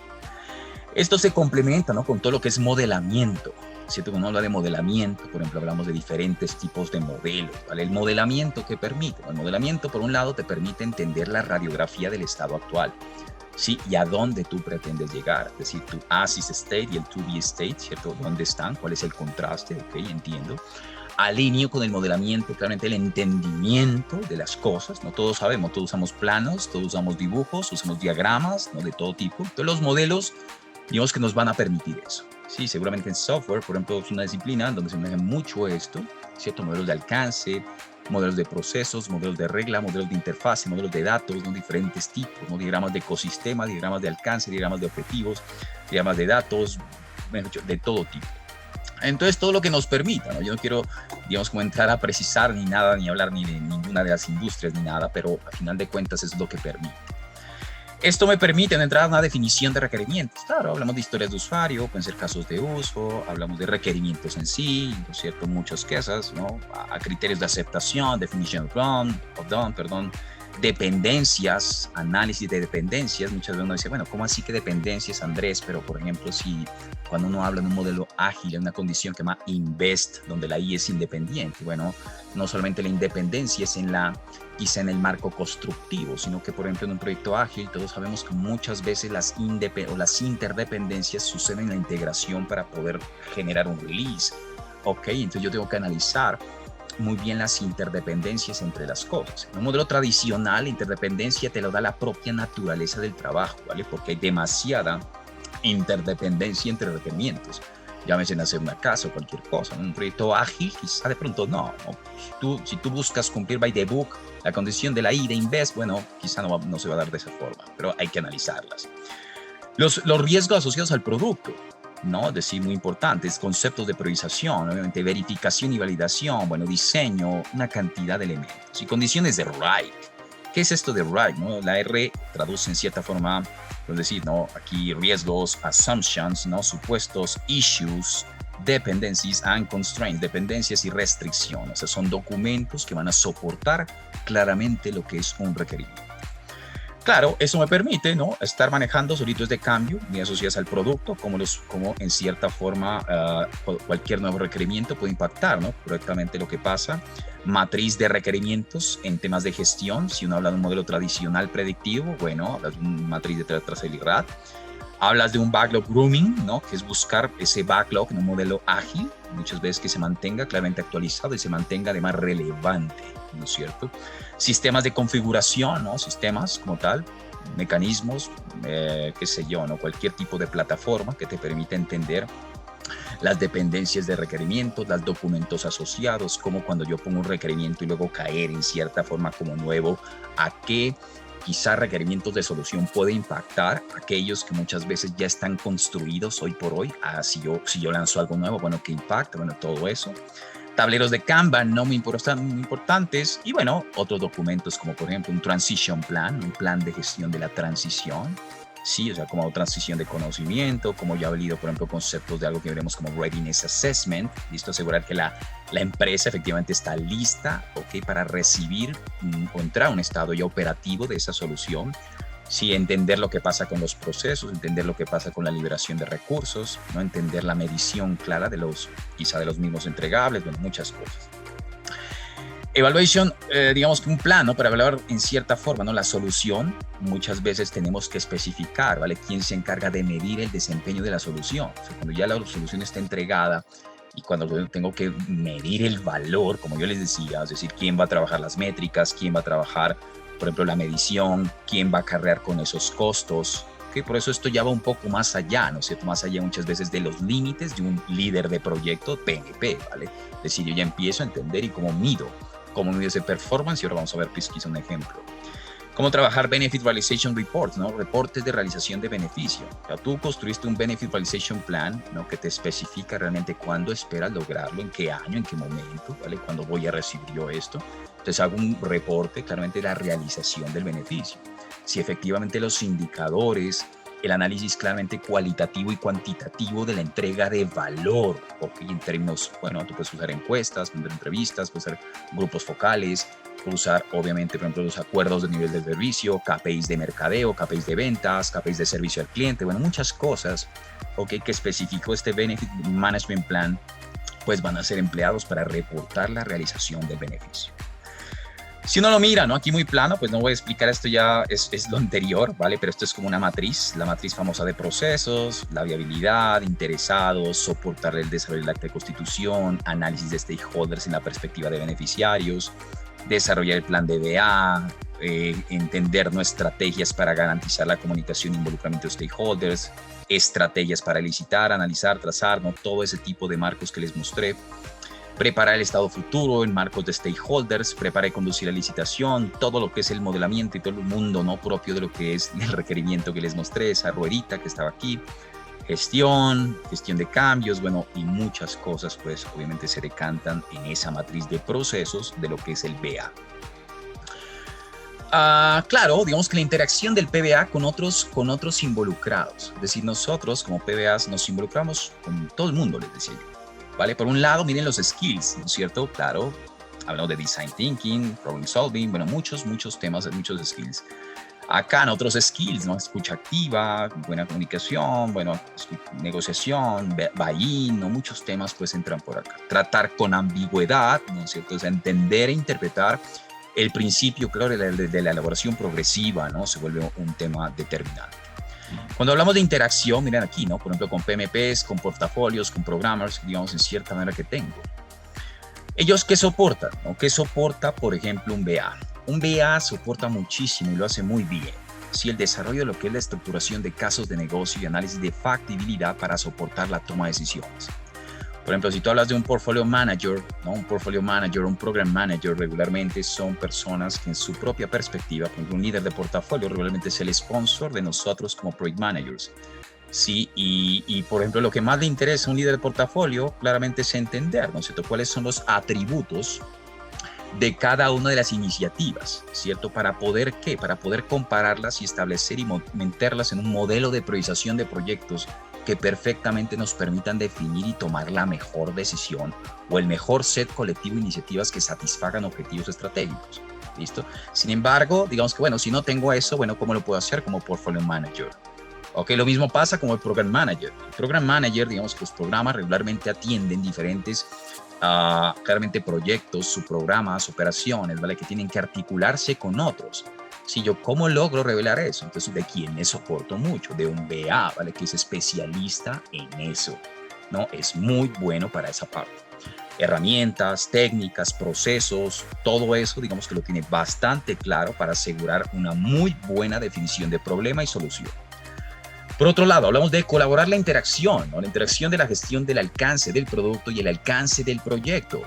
Esto se complementa, ¿no? Con todo lo que es modelamiento, ¿cierto? Cuando uno habla de modelamiento, por ejemplo, hablamos de diferentes tipos de modelos, ¿vale? El modelamiento que permite, el modelamiento por un lado te permite entender la radiografía del estado actual, ¿sí? Y a dónde tú pretendes llegar, es decir, tu as-is state y el to-be state, ¿cierto? ¿Dónde están? ¿Cuál es el contraste? Ok, entiendo. Alineo con el modelamiento, claramente el entendimiento de las cosas, ¿no? Todos sabemos, todos usamos planos, todos usamos dibujos, usamos diagramas, ¿no? De todo tipo. Entonces los modelos, digamos que nos van a permitir eso. Sí, seguramente en software, por ejemplo, es una disciplina donde se maneja mucho esto, ¿cierto? Modelos de alcance, modelos de procesos, modelos de regla, modelos de interfase, modelos de datos, ¿no? Diferentes tipos, ¿no? Diagramas de ecosistema, diagramas de alcance, diagramas de objetivos, diagramas de datos, mejor dicho, de todo tipo. Entonces, todo lo que nos permita, ¿no? Yo no quiero, digamos, como entrar a precisar ni nada, ni hablar ni de ninguna de las industrias ni nada, pero al final de cuentas es lo que permite. Esto me permite entrar a una definición de requerimientos. Claro, hablamos de historias de usuario, pueden ser casos de uso, hablamos de requerimientos en sí, ¿no es cierto? Muchas cosas, ¿no? A criterios de aceptación, definition of done, dependencias, análisis de dependencias. Muchas veces uno dice, bueno, ¿cómo así que dependencias, Andrés? Pero, por ejemplo, si cuando uno habla de un modelo ágil, en una condición que se llama INVEST, donde la I es independiente. Bueno, no solamente la independencia es quizá en el marco constructivo, sino que, por ejemplo, en un proyecto ágil, todos sabemos que muchas veces las interdependencias suceden en la integración para poder generar un release. Ok, entonces yo tengo que analizar muy bien las interdependencias entre las cosas. En un modelo tradicional, la interdependencia te lo da la propia naturaleza del trabajo, ¿vale? Porque hay demasiada interdependencia entre requerimientos. Llámese en hacer una casa o cualquier cosa. En un proyecto ágil, quizá de pronto no. Si tú buscas cumplir by the book la condición de la I de Invest, bueno, quizá no se va a dar de esa forma, pero hay que analizarlas. Los riesgos asociados al producto, ¿no? Es decir, muy importantes, conceptos de priorización, obviamente verificación y validación, bueno, diseño, una cantidad de elementos y condiciones de right. ¿Qué es esto de right? ¿No? La R traduce en cierta forma, es decir, ¿no? Aquí riesgos, assumptions, ¿no? Supuestos, issues, dependencies and constraints, dependencias y restricciones. O sea, son documentos que van a soportar claramente lo que es un requerimiento. Claro, eso me permite, ¿no?, estar manejando solitos de cambio muy asociadas al producto, como en cierta forma cualquier nuevo requerimiento puede impactar, ¿no?, correctamente lo que pasa. Matriz de requerimientos en temas de gestión. Si uno habla de un modelo tradicional predictivo, bueno, hablas de una matriz de trazabilidad. Hablas de un backlog grooming, ¿no?, que es buscar ese backlog en un modelo ágil, muchas veces que se mantenga claramente actualizado y se mantenga además relevante, ¿no es cierto? Sistemas de configuración, ¿no? Sistemas como tal, mecanismos, qué sé yo, ¿no? Cualquier tipo de plataforma que te permita entender las dependencias de requerimientos, los documentos asociados, como cuando yo pongo un requerimiento y luego caer en cierta forma como nuevo, a qué quizá requerimientos de solución puede impactar aquellos que muchas veces ya están construidos hoy por hoy. Si yo lanzo algo nuevo, bueno, ¿qué impacta? Bueno, todo eso. Tableros de Kanban no muy importantes y bueno, otros documentos como por ejemplo un transition plan, un plan de gestión de la transición, sí, o sea, como transición de conocimiento, como ya he hablado, por ejemplo, conceptos de algo que veremos como readiness assessment, listo, asegurar que la empresa efectivamente está lista, ok, para recibir o entrar a un estado ya operativo de esa solución. Sí, entender lo que pasa con los procesos, entender lo que pasa con la liberación de recursos, ¿no? Entender la medición clara quizá de los mismos entregables, bueno, muchas cosas. Evaluation, digamos que un plan, ¿no?, para evaluar en cierta forma, ¿no?, la solución. Muchas veces tenemos que especificar, ¿vale?, quién se encarga de medir el desempeño de la solución. O sea, cuando ya la solución está entregada y cuando tengo que medir el valor, como yo les decía, es decir, quién va a trabajar las métricas, quién va a trabajar, por ejemplo, la medición, quién va a acarrear con esos costos. ¿Okay? Por eso esto ya va un poco más allá, ¿no es cierto? Más allá muchas veces de los límites de un líder de proyecto PNP, ¿vale? Es decir, yo ya empiezo a entender y cómo mido ese performance, y ahora vamos a ver quizá un ejemplo. Cómo trabajar Benefit Realization Reports, ¿no? Reportes de realización de beneficio. O sea, tú construiste un Benefit Realization Plan, ¿no?, que te especifica realmente cuándo esperas lograrlo, en qué año, en qué momento, ¿vale? Cuándo voy a recibir yo esto. Entonces hago un reporte claramente de la realización del beneficio. Si efectivamente los indicadores, el análisis claramente cualitativo y cuantitativo de la entrega de valor, porque en términos, bueno, tú puedes usar encuestas, puedes usar entrevistas, puedes usar grupos focales, puedes usar obviamente, por ejemplo, los acuerdos de nivel de servicio, KPIs de mercadeo, KPIs de ventas, KPIs de servicio al cliente, bueno, muchas cosas, okay, que especificó este Benefit Management Plan, pues van a ser empleados para reportar la realización del beneficio. Si uno lo mira, ¿no?, aquí muy plano, pues no voy a explicar esto, ya es lo anterior, ¿vale? Pero esto es como una matriz, la matriz famosa de procesos, la viabilidad, interesados, soportar el desarrollo del acta de constitución, análisis de stakeholders en la perspectiva de beneficiarios, desarrollar el plan de BA, entender, ¿no?, estrategias para garantizar la comunicación e involucramiento de stakeholders, estrategias para licitar, analizar, trazar, ¿no?, todo ese tipo de marcos que les mostré. Preparar el estado futuro en marcos de stakeholders, preparar y conducir la licitación, todo lo que es el modelamiento y todo el mundo, ¿no?, propio de lo que es el requerimiento que les mostré, esa ruedita que estaba aquí, gestión de cambios, bueno, y muchas cosas, pues obviamente se decantan en esa matriz de procesos de lo que es el BA. Claro, digamos que la interacción del PBA con otros involucrados, es decir, nosotros como PBAs nos involucramos con todo el mundo, les decía yo. ¿Vale? Por un lado, miren los skills, ¿no es cierto? Claro, hablamos de design thinking, problem solving, bueno, muchos temas, muchos skills. Acá en otros skills, ¿no? Escucha activa, buena comunicación, bueno, negociación, buy-in, ¿no? Muchos temas pues entran por acá. Tratar con ambigüedad, ¿no es cierto? O sea, entender e interpretar el principio, claro, de la elaboración progresiva, ¿no? Se vuelve un tema determinante. Cuando hablamos de interacción, miren aquí, ¿no? Por ejemplo, con PMPs, con portafolios, con programmers, digamos, en cierta manera que tengo. ¿Ellos qué soportan? ¿No? ¿Qué soporta, por ejemplo, un BA? Un BA soporta muchísimo y lo hace muy bien. Sí, el desarrollo de lo que es la estructuración de casos de negocio y análisis de factibilidad para soportar la toma de decisiones. Por ejemplo, si tú hablas de un portfolio manager, ¿no? Un portfolio manager, un program manager, regularmente son personas que en su propia perspectiva, por ejemplo, un líder de portafolio regularmente es el sponsor de nosotros como project managers. Sí, y por ejemplo, lo que más le interesa a un líder de portafolio claramente es entender, ¿no es cierto?, cuáles son los atributos de cada una de las iniciativas, ¿cierto? ¿Para poder qué? Para poder compararlas y establecer y meterlas en un modelo de priorización de proyectos que perfectamente nos permitan definir y tomar la mejor decisión o el mejor set colectivo de iniciativas que satisfagan objetivos estratégicos. ¿Listo? Sin embargo, digamos que, bueno, si no tengo eso, bueno, ¿cómo lo puedo hacer como portfolio manager? Ok, lo mismo pasa como el program manager. El program manager, digamos que los programas regularmente atienden diferentes claramente proyectos, subprogramas, operaciones, ¿vale? Que tienen que articularse con otros. Si yo, ¿cómo logro revelar eso? Entonces, ¿de quién me soporto mucho? De un BA, ¿vale? Que es especialista en eso, ¿no? Es muy bueno para esa parte. Herramientas, técnicas, procesos, todo eso, digamos que lo tiene bastante claro para asegurar una muy buena definición de problema y solución. Por otro lado, hablamos de colaborar la interacción, ¿no? La interacción de la gestión del alcance del producto y el alcance del proyecto.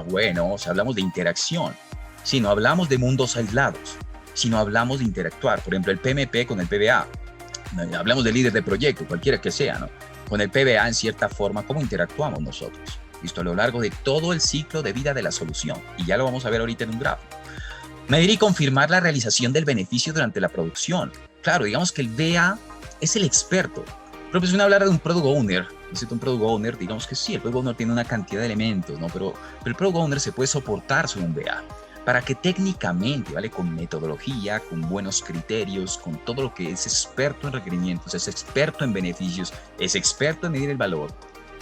Bueno, o sea, hablamos de interacción. Si no hablamos de mundos aislados, si no hablamos de interactuar, por ejemplo, el PMP con el PBA, hablamos de líder de proyecto, cualquiera que sea, ¿no? Con el PBA, en cierta forma, ¿cómo interactuamos nosotros? ¿Listo? A lo largo de todo el ciclo de vida de la solución. Y ya lo vamos a ver ahorita en un gráfico. Medir y confirmar la realización del beneficio durante la producción. Claro, digamos que el BA es el experto. Pero pues uno hablar de un product owner, un product owner, digamos que sí, el product owner tiene una cantidad de elementos, ¿no? Pero el product owner se puede soportar sobre un BA para que técnicamente, ¿vale? Con metodología, con buenos criterios, con todo lo que es experto en requerimientos, es experto en beneficios, es experto en medir el valor.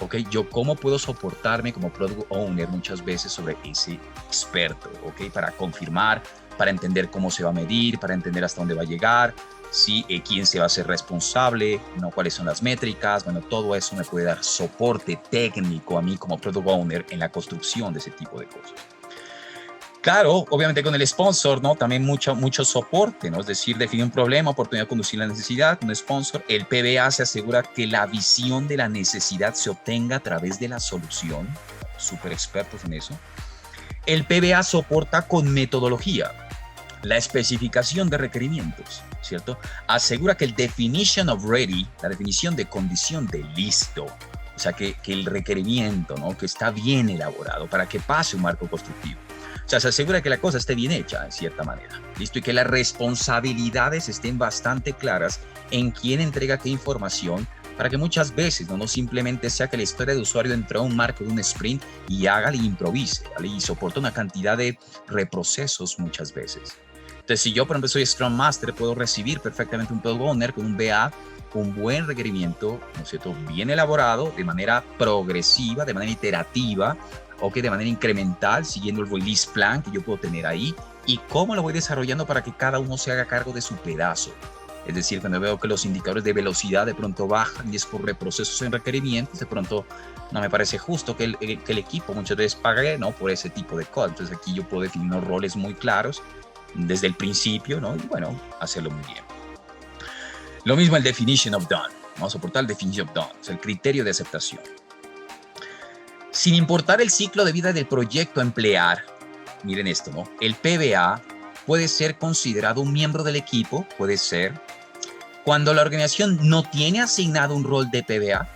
¿Ok? Yo cómo puedo soportarme como product owner muchas veces sobre ese experto, ¿ok? Para confirmar, para entender cómo se va a medir, para entender hasta dónde va a llegar, ¿sí? Quién se va a hacer responsable, ¿no? Cuáles son las métricas, bueno, todo eso me puede dar soporte técnico a mí como product owner en la construcción de ese tipo de cosas. Claro, obviamente con el sponsor, ¿no? También mucho soporte, ¿no? Es decir, definir un problema, oportunidad de conducir la necesidad, un sponsor. El PBA se asegura que la visión de la necesidad se obtenga a través de la solución, súper expertos en eso. El PBA soporta con metodología la especificación de requerimientos, ¿cierto? Asegura que el definition of ready, la definición de condición de listo, o sea, que el requerimiento, ¿no? Que está bien elaborado para que pase un marco constructivo. O sea, se asegura que la cosa esté bien hecha, en cierta manera, ¿listo? Y que las responsabilidades estén bastante claras en quién entrega qué información, para que muchas veces no simplemente sea que la historia de usuario entró a un marco de un sprint y haga y improvise, ¿vale? Y soporta una cantidad de reprocesos muchas veces. Entonces, si yo, por ejemplo, soy Scrum Master, puedo recibir perfectamente un Product Owner con un BA, un buen requerimiento, ¿no es cierto?, bien elaborado, de manera progresiva, de manera iterativa, o que de manera incremental, siguiendo el release plan que yo puedo tener ahí, y cómo lo voy desarrollando para que cada uno se haga cargo de su pedazo. Es decir, cuando veo que los indicadores de velocidad de pronto bajan y es por reprocesos en requerimientos, de pronto no me parece justo que el equipo muchas veces pague, ¿no?, por ese tipo de cosas. Entonces aquí yo puedo definir unos roles muy claros desde el principio, ¿no? Y bueno, hacerlo muy bien. Lo mismo el definition of done. Vamos a soportar el definition of done, o sea, el criterio de aceptación. Sin importar el ciclo de vida del proyecto a emplear, miren esto, ¿no? El PBA puede ser considerado un miembro del equipo, puede ser, cuando la organización no tiene asignado un rol de PBA,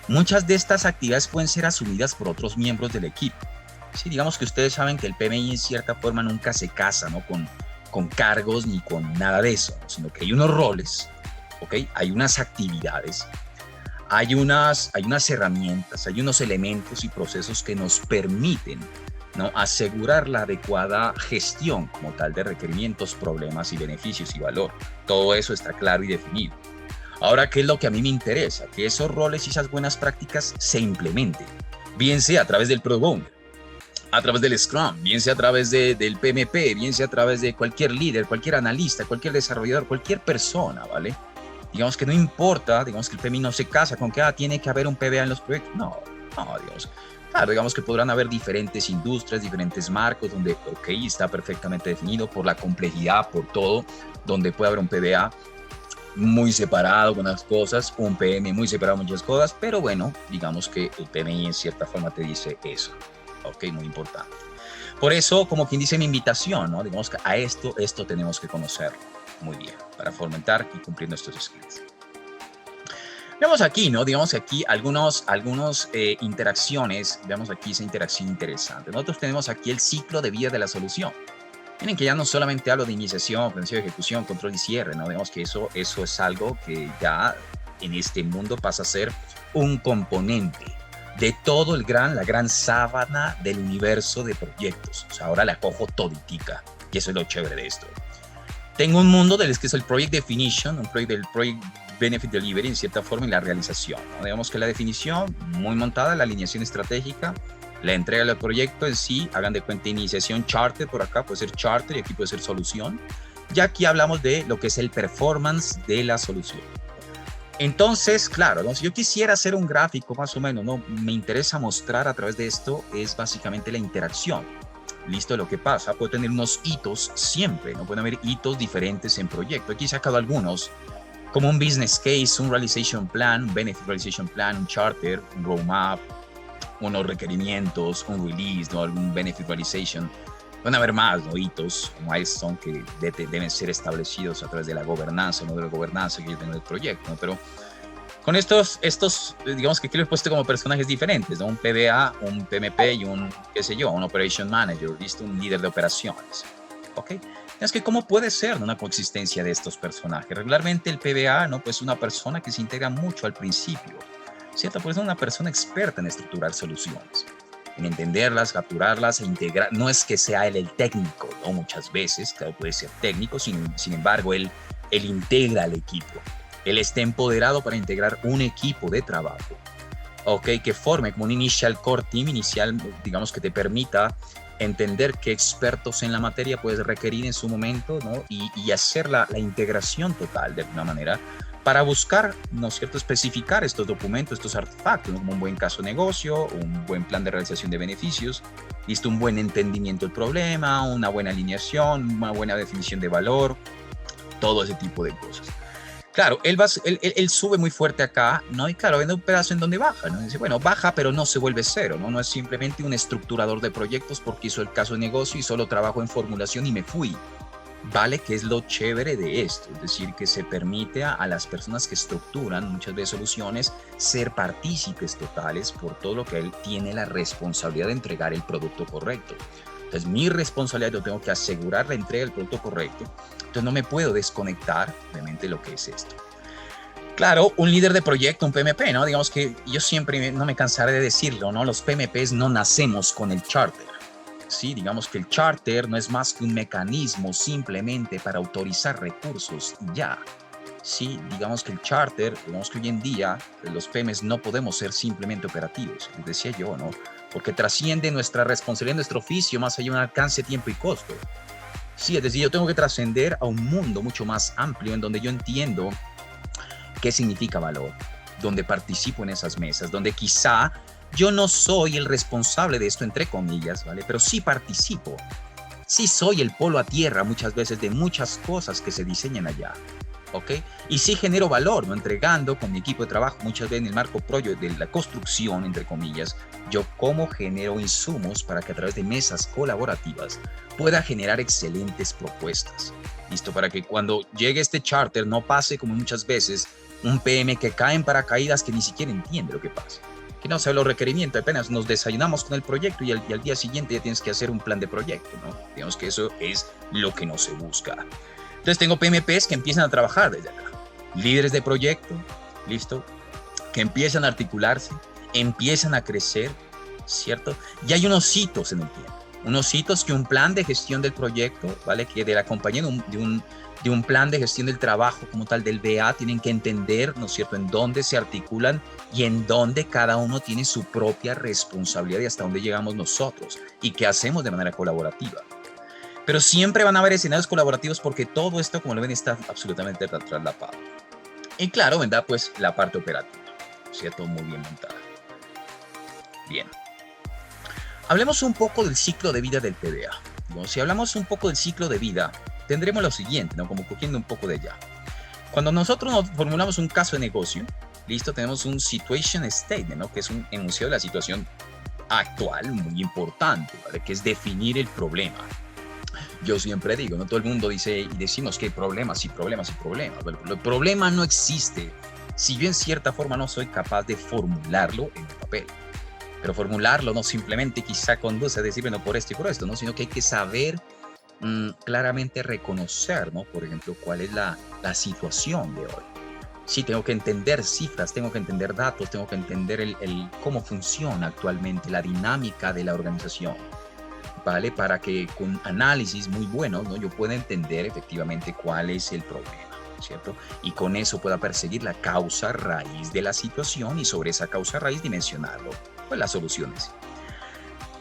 muchas de estas actividades pueden ser asumidas por otros miembros del equipo. Sí, digamos que ustedes saben que el PMI en cierta forma nunca se casa, ¿no?, con cargos ni con nada de eso, ¿no?, sino que hay unos roles, ¿ok? Hay unas actividades, hay unas herramientas, hay unos elementos y procesos que nos permiten ¿no? Asegurar la adecuada gestión como tal de requerimientos, problemas y beneficios y valor. Todo eso está claro y definido. Ahora, ¿qué es lo que a mí me interesa? Que esos roles y esas buenas prácticas se implementen, bien sea a través del Product Owner, a través del Scrum, bien sea a través del PMP, bien sea a través de cualquier líder, cualquier analista, cualquier desarrollador, cualquier persona, ¿vale? Digamos que no importa, digamos que el PMI no se casa con que tiene que haber un PBA en los proyectos. No, digamos. Claro, digamos que podrán haber diferentes industrias, diferentes marcos, donde, ok, está perfectamente definido por la complejidad, por todo, donde puede haber un PBA muy separado con unas cosas, un PM muy separado con muchas cosas, pero bueno, digamos que el PMI en cierta forma te dice eso, ok, muy importante. Por eso, como quien dice mi invitación, ¿no? Digamos que a esto tenemos que conocerlo muy bien, para fomentar y cumplir nuestros skills. Vemos aquí, ¿no? Digamos que aquí algunos interacciones, veamos aquí esa interacción interesante. Nosotros tenemos aquí el ciclo de vida de la solución. Miren que ya no solamente hablo de iniciación, prevención, ejecución, control y cierre, ¿no? Digamos que eso es algo que ya en este mundo pasa a ser un componente de todo la gran sábana del universo de proyectos. O sea, ahora la cojo toditica y eso es lo chévere de esto. Tengo un mundo del que es el Project Definition, del Project Benefit Delivery en cierta forma y la realización, ¿no? Digamos que la definición muy montada, la alineación estratégica, la entrega del proyecto en sí, hagan de cuenta iniciación, charter por acá, puede ser charter y aquí puede ser solución. Y aquí hablamos de lo que es el performance de la solución. Entonces, claro, ¿no? Si yo quisiera hacer un gráfico más o menos, ¿no? Me interesa mostrar a través de esto es básicamente la interacción. Listo, lo que pasa, puedo tener unos hitos siempre, ¿no? Pueden haber hitos diferentes en proyecto. Aquí he sacado algunos, como un business case, un realization plan, un benefit realization plan, un charter, un roadmap, unos requerimientos, un release, ¿no? Algún benefit realization. Van a haber más, ¿no? Hitos, milestone que deben ser establecidos a través de la gobernanza, no de la gobernanza que yo tengo del proyecto, ¿no? Pero con estos, digamos que aquí lo he puesto como personajes diferentes, ¿no? Un PBA, un PMP y un, qué sé yo, un Operation Manager, ¿listo? Un líder de operaciones, ¿ok? Es que cómo puede ser una consistencia de estos personajes. Regularmente el PBA, ¿no? Pues una persona que se integra mucho al principio, ¿cierto? Pues es una persona experta en estructurar soluciones, en entenderlas, capturarlas e integrar. No es que sea él el técnico, ¿no? Muchas veces, claro, puede ser técnico, sin embargo, él integra al equipo. Él está empoderado para integrar un equipo de trabajo, ¿ok? Que forme como un initial core team inicial, digamos, que te permita entender qué expertos en la materia puedes requerir en su momento, ¿no? Y hacer la integración total de alguna manera para buscar, ¿no es cierto?, especificar estos documentos, estos artefactos, ¿no? Como un buen caso de negocio, un buen plan de realización de beneficios, listo, un buen entendimiento del problema, una buena alineación, una buena definición de valor, todo ese tipo de cosas. Claro, él sube muy fuerte acá, ¿no? Y claro, viene un pedazo en donde baja, ¿no? Dice, bueno, baja, pero no se vuelve cero, ¿no? No es simplemente un estructurador de proyectos porque hizo el caso de negocio y solo trabajo en formulación y me fui. ¿Vale? Que es lo chévere de esto, es decir, que se permite a las personas que estructuran muchas veces soluciones ser partícipes totales por todo lo que él tiene la responsabilidad de entregar el producto correcto. Entonces, mi responsabilidad, yo tengo que asegurar la entrega del producto correcto. Entonces, no me puedo desconectar, obviamente, lo que es esto. Claro, un líder de proyecto, un PMP, ¿no? Digamos que yo siempre no me cansaré de decirlo, ¿no? Los PMPs no nacemos con el charter. Sí, digamos que el charter no es más que un mecanismo simplemente para autorizar recursos y ya. Sí, digamos que el charter, digamos que hoy en día los PMs no podemos ser simplemente operativos, les decía yo, ¿no? Porque trasciende nuestra responsabilidad, nuestro oficio, más allá de un alcance, tiempo y costo. Sí, es decir, yo tengo que trascender a un mundo mucho más amplio en donde yo entiendo qué significa valor, donde participo en esas mesas, donde quizá yo no soy el responsable de esto, entre comillas, ¿vale? Pero sí participo. Sí soy el polo a tierra muchas veces de muchas cosas que se diseñan allá, ¿ok? Y sí genero valor, ¿no? Entregando con mi equipo de trabajo, muchas veces en el marco propio de la construcción, entre comillas, yo cómo genero insumos para que a través de mesas colaborativas pueda generar excelentes propuestas. ¿Listo? Para que cuando llegue este charter no pase como muchas veces un PM que cae en paracaídas que ni siquiera entiende lo que pasa. Que no sabe los requerimientos, apenas nos desayunamos con el proyecto y al día siguiente ya tienes que hacer un plan de proyecto, ¿no? Digamos que eso es lo que no se busca. Entonces tengo PMPs que empiezan a trabajar desde acá. Líderes de proyecto, ¿listo? Que empiezan a articularse, empiezan a crecer, ¿cierto? Y hay unos hitos en el tiempo. Unos hitos que un plan de gestión del proyecto, ¿vale? Que de la compañía, de un plan de gestión del trabajo como tal del BA, tienen que entender, ¿no es cierto?, en dónde se articulan y en dónde cada uno tiene su propia responsabilidad y hasta dónde llegamos nosotros y qué hacemos de manera colaborativa. Pero siempre van a haber escenarios colaborativos porque todo esto, como lo ven, está absolutamente traslapado. Y claro, vendrá pues la parte operativa, ¿cierto? Muy bien montada. Bien. Hablemos un poco del ciclo de vida del PDA. ¿No? Si hablamos un poco del ciclo de vida, tendremos lo siguiente, ¿no? Como cogiendo un poco de allá. Cuando nosotros nos formulamos un caso de negocio, listo, tenemos un situation statement, ¿no? Que es un enunciado de la situación actual muy importante, ¿vale? Que es definir el problema. Yo siempre digo, no todo el mundo dice y decimos que hay problemas y problemas y problemas. El problema no existe si yo en cierta forma no soy capaz de formularlo en el papel. Pero formularlo no simplemente quizá conduce a decir, bueno, por esto y por esto, ¿no? Sino que hay que saber claramente reconocer, ¿no? Por ejemplo, cuál es la situación de hoy. Sí, tengo que entender cifras, tengo que entender datos, tengo que entender cómo funciona actualmente la dinámica de la organización, ¿vale? Para que con análisis muy buenos, ¿no? Yo pueda entender efectivamente cuál es el problema, ¿cierto? Y con eso pueda perseguir la causa raíz de la situación y sobre esa causa raíz dimensionarlo, pues las soluciones.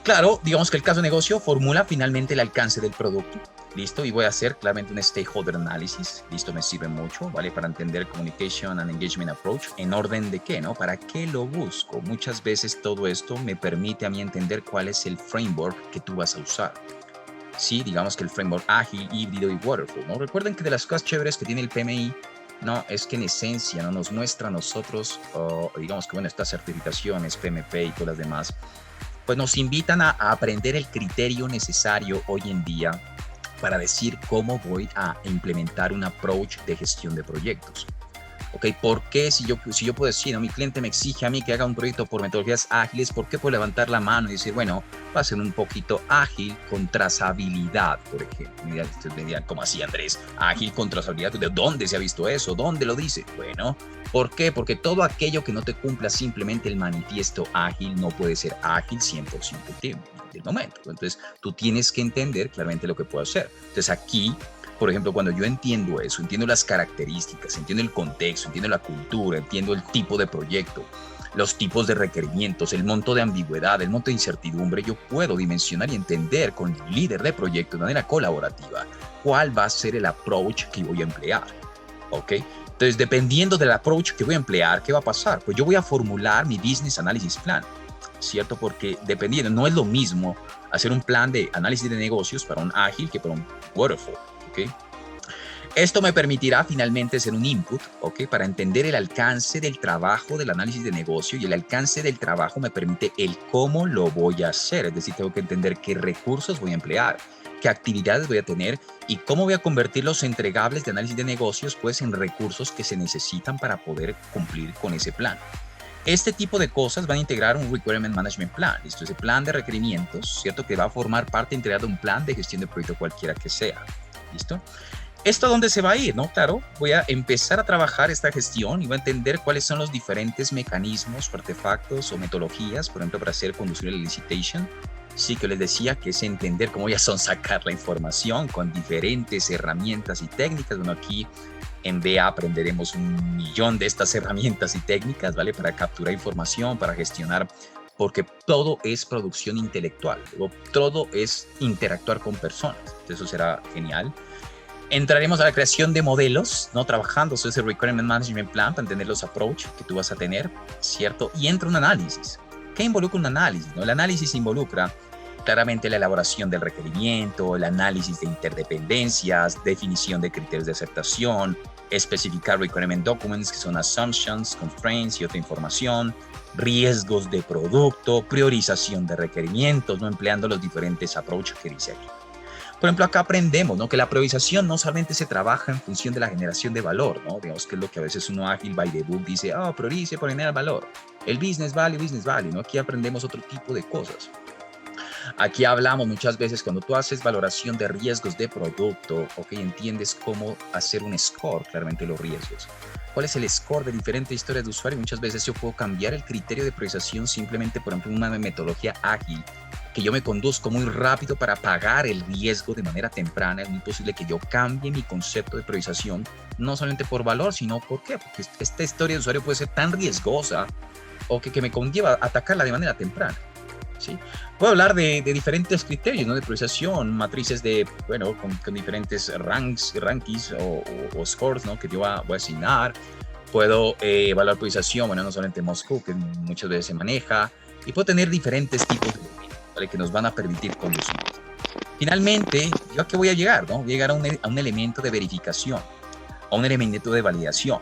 Claro, digamos que el caso de negocio formula finalmente el alcance del producto, ¿listo? Y voy a hacer claramente un stakeholder analysis, ¿listo? Me sirve mucho, ¿vale? Para entender communication and engagement approach, ¿en orden de qué, no? ¿Para qué lo busco? Muchas veces todo esto me permite a mí entender cuál es el framework que tú vas a usar. Sí, digamos que el framework ágil, híbrido y waterfall, ¿no? Recuerden que de las cosas chéveres que tiene el PMI, no, es que en esencia no nos muestra a nosotros, digamos que bueno, estas certificaciones, PMP y todas las demás, pues nos invitan a aprender el criterio necesario hoy en día para decir cómo voy a implementar un approach de gestión de proyectos. ¿Ok? ¿Por qué si yo puedo decir, ¿no? Mi cliente me exige a mí que haga un proyecto por metodologías ágiles, ¿por qué puedo levantar la mano y decir, bueno, va a ser un poquito ágil con trazabilidad, por ejemplo? Me dirán, ¿cómo así, Andrés? Ágil con trazabilidad, ¿de dónde se ha visto eso? ¿Dónde lo dice? Bueno, ¿por qué? Porque todo aquello que no te cumpla simplemente el manifiesto ágil no puede ser ágil 100% del momento. Entonces, tú tienes que entender claramente lo que puedo hacer. Entonces, aquí, por ejemplo, cuando yo entiendo eso, entiendo las características, entiendo el contexto, entiendo la cultura, entiendo el tipo de proyecto, los tipos de requerimientos, el monto de ambigüedad, el monto de incertidumbre, yo puedo dimensionar y entender con el líder de proyecto de manera colaborativa cuál va a ser el approach que voy a emplear. ¿Ok? Entonces, dependiendo del approach que voy a emplear, ¿qué va a pasar? Pues yo voy a formular mi business analysis plan, ¿cierto? Porque dependiendo, no es lo mismo hacer un plan de análisis de negocios para un ágil que para un waterfall. ¿Okay? Esto me permitirá finalmente hacer un input, ¿okay? Para entender el alcance del trabajo del análisis de negocio, y el alcance del trabajo me permite el cómo lo voy a hacer, es decir, tengo que entender qué recursos voy a emplear, qué actividades voy a tener y cómo voy a convertir los entregables de análisis de negocios pues en recursos que se necesitan para poder cumplir con ese plan. Este tipo de cosas van a integrar un Requirement Management Plan, ¿listo? Ese plan de requerimientos, ¿cierto? Que va a formar parte integrada de un plan de gestión de proyecto cualquiera que sea. ¿Listo? ¿Esto dónde se va a ir? ¿No? Claro, voy a empezar a trabajar esta gestión y voy a entender cuáles son los diferentes mecanismos, artefactos o metodologías, por ejemplo, para hacer conducir el licitation. Sí, que les decía que es entender cómo ya son sacar la información con diferentes herramientas y técnicas. Bueno, aquí en BA aprenderemos 1.000.000 de estas herramientas y técnicas, ¿vale? Para capturar información, para gestionar, porque todo es producción intelectual, todo es interactuar con personas. Entonces, eso será genial. Entraremos a la creación de modelos, ¿no? Trabajando sobre ese Requirement Management Plan para entender los approach que tú vas a tener, ¿cierto? Y entra un análisis. ¿Qué involucra un análisis? ¿No? El análisis involucra claramente la elaboración del requerimiento, el análisis de interdependencias, definición de criterios de aceptación, especificar requirement documents, que son assumptions, constraints y otra información, riesgos de producto, priorización de requerimientos, ¿no? Empleando los diferentes approaches que dice aquí. Por ejemplo, acá aprendemos, ¿no? Que la priorización no solamente se trabaja en función de la generación de valor, ¿no? Digamos que es lo que a veces uno ágil by the book dice, priorice por generar valor. El business value, ¿no? Aquí aprendemos otro tipo de cosas. Aquí hablamos muchas veces cuando tú haces valoración de riesgos de producto, ¿ok? Entiendes cómo hacer un score, claramente los riesgos. ¿Cuál es el score de diferentes historias de usuario? Muchas veces yo puedo cambiar el criterio de priorización simplemente, por ejemplo, una metodología ágil que yo me conduzco muy rápido para pagar el riesgo de manera temprana. Es muy posible que yo cambie mi concepto de priorización, no solamente por valor, sino ¿por qué? Porque esta historia de usuario puede ser tan riesgosa o que me conlleva a atacarla de manera temprana. ¿Sí? Puedo hablar de diferentes criterios, ¿no? De priorización, matrices de, bueno, con diferentes rankings o scores, ¿no? Que yo voy a asignar. Puedo evaluar priorización, bueno, no solamente Moscú, que muchas veces se maneja, y puedo tener diferentes tipos de elementos, ¿vale? Que nos van a permitir conducir. Finalmente, ¿yo a qué voy a llegar? ¿No? Voy a llegar a un elemento de verificación, a un elemento de validación.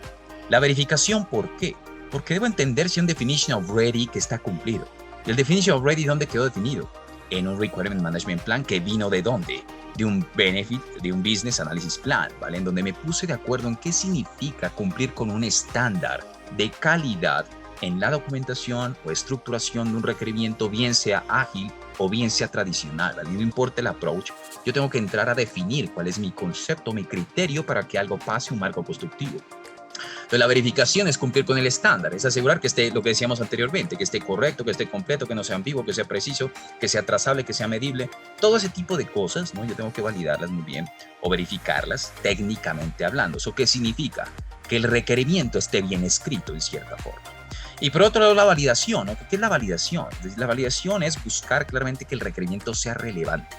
La verificación, ¿por qué? Porque debo entender si un definition of ready que está cumplido. ¿El definition of ready dónde quedó definido? En un requirement management plan que vino ¿de dónde? De un benefit, de un business analysis plan, ¿vale? En donde me puse de acuerdo en qué significa cumplir con un estándar de calidad en la documentación o estructuración de un requerimiento, bien sea ágil o bien sea tradicional, ¿vale? No importa el approach, yo tengo que entrar a definir cuál es mi concepto, mi criterio para que algo pase un marco constructivo. Entonces, la verificación es cumplir con el estándar, es asegurar que esté, lo que decíamos anteriormente, que esté correcto, que esté completo, que no sea ambiguo, que sea preciso, que sea trazable, que sea medible. Todo ese tipo de cosas, ¿no? Yo tengo que validarlas muy bien o verificarlas técnicamente hablando. ¿Eso qué significa? Que el requerimiento esté bien escrito en cierta forma. Y por otro lado, la validación, ¿no? ¿Qué es la validación? La validación es buscar claramente que el requerimiento sea relevante.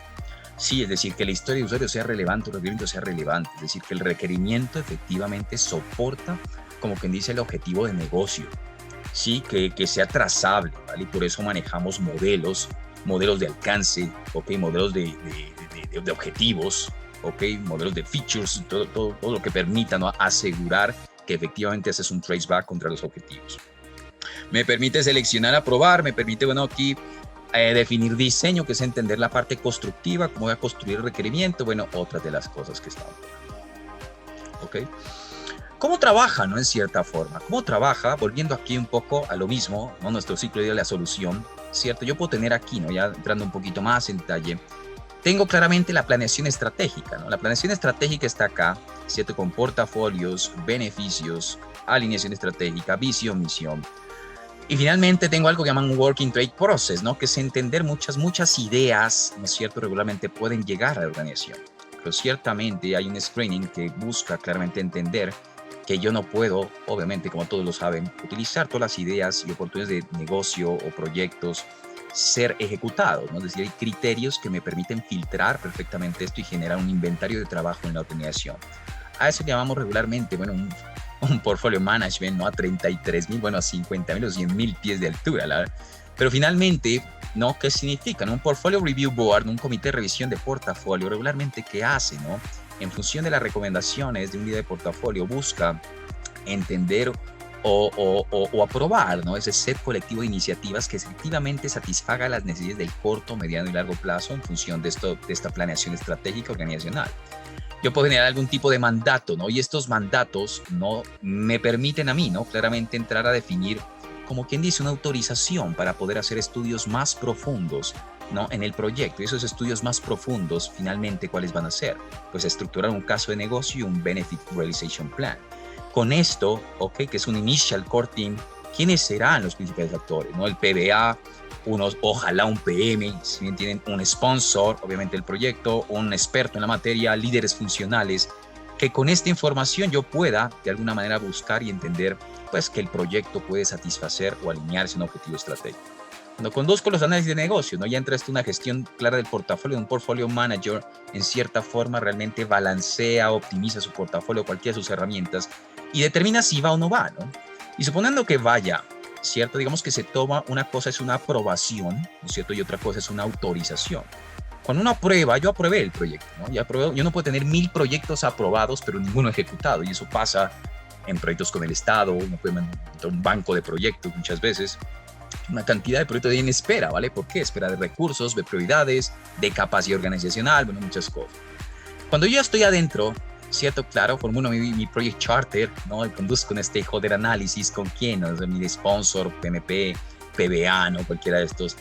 Sí, es decir, que la historia de usuario sea relevante, el requerimiento sea relevante, es decir, que el requerimiento efectivamente soporta, como quien dice, el objetivo de negocio, sí, que sea trazable, ¿vale? Y por eso manejamos modelos de alcance, ¿ok? Modelos de objetivos, ¿ok? Modelos de features, todo lo que permita, ¿no? Asegurar que efectivamente haces un traceback contra los objetivos. Me permite seleccionar, aprobar, me permite, bueno, aquí definir diseño, que es entender la parte constructiva, cómo voy a construir el requerimiento, bueno, otras de las cosas que estamos hablando. ¿Ok? ¿Cómo trabaja, no? En cierta forma. ¿Cómo trabaja? Volviendo aquí un poco a lo mismo, ¿no? Nuestro ciclo de la solución, ¿cierto? Yo puedo tener aquí, ¿no? Ya entrando un poquito más en detalle, tengo claramente la planeación estratégica, ¿no? La planeación estratégica está acá, ¿cierto? Con portafolios, beneficios, alineación estratégica, visión, misión. Y finalmente tengo algo que llaman un working trade process, ¿no? Que es entender muchas ideas, ¿no es cierto? Regularmente pueden llegar a la organización. Pero ciertamente hay un screening que busca claramente entender que yo no puedo, obviamente, como todos lo saben, utilizar todas las ideas y oportunidades de negocio o proyectos ser ejecutados, ¿no? Es decir, hay criterios que me permiten filtrar perfectamente esto y generar un inventario de trabajo en la organización. A eso llamamos regularmente, bueno, un portfolio management, ¿no? A 33,000, bueno, a 50,000 o 100,000 pies de altura, ¿la verdad? Pero finalmente, ¿no? ¿Qué significa? ¿No? Un portfolio review board, un comité de revisión de portafolio, regularmente, ¿qué hace, no? En función de las recomendaciones de un líder de portafolio, busca entender o aprobar, ¿no? Ese set colectivo de iniciativas que efectivamente satisfaga las necesidades del corto, mediano y largo plazo en función de esta planeación estratégica organizacional. Yo puedo generar algún tipo de mandato, ¿no? Y estos mandatos, ¿no? Me permiten a mí, ¿no? Claramente entrar a definir, como quien dice, una autorización para poder hacer estudios más profundos, ¿no? En el proyecto. Y esos estudios más profundos, finalmente, ¿cuáles van a ser? Pues estructurar un caso de negocio y un Benefit Realization Plan. Con esto, ¿ok? Que es un Initial Core Team, ¿quiénes serán los principales actores, ¿no? El PBA, ojalá un PM, si bien tienen un sponsor, obviamente el proyecto, un experto en la materia, líderes funcionales, que con esta información yo pueda de alguna manera buscar y entender pues que el proyecto puede satisfacer o alinearse a un objetivo estratégico. Cuando conduzco los análisis de negocio, ¿no? Ya entra una gestión clara del portafolio, un portfolio manager en cierta forma realmente balancea, optimiza su portafolio, cualquiera de sus herramientas y determina si va o no va, ¿no? Y suponiendo que vaya, ¿cierto? Digamos que se toma, una cosa es una aprobación, ¿no es cierto? Y otra cosa es una autorización. Cuando uno aprueba, yo aprobé el proyecto, ¿no? Yo no puedo tener 1000 proyectos aprobados, pero ninguno ejecutado, y eso pasa en proyectos con el Estado, uno puede montar un banco de proyectos muchas veces, una cantidad de proyectos ahí en espera, ¿vale? ¿Por qué? Espera de recursos, de prioridades, de capacidad organizacional, bueno, muchas cosas. Cuando yo estoy adentro, ¿cierto? Claro, formulo mi project charter, ¿no? Y conduzco un stakeholder análisis con quién, ¿no? O sea, mi sponsor, PMP, PBA, ¿no? Cualquiera de estos.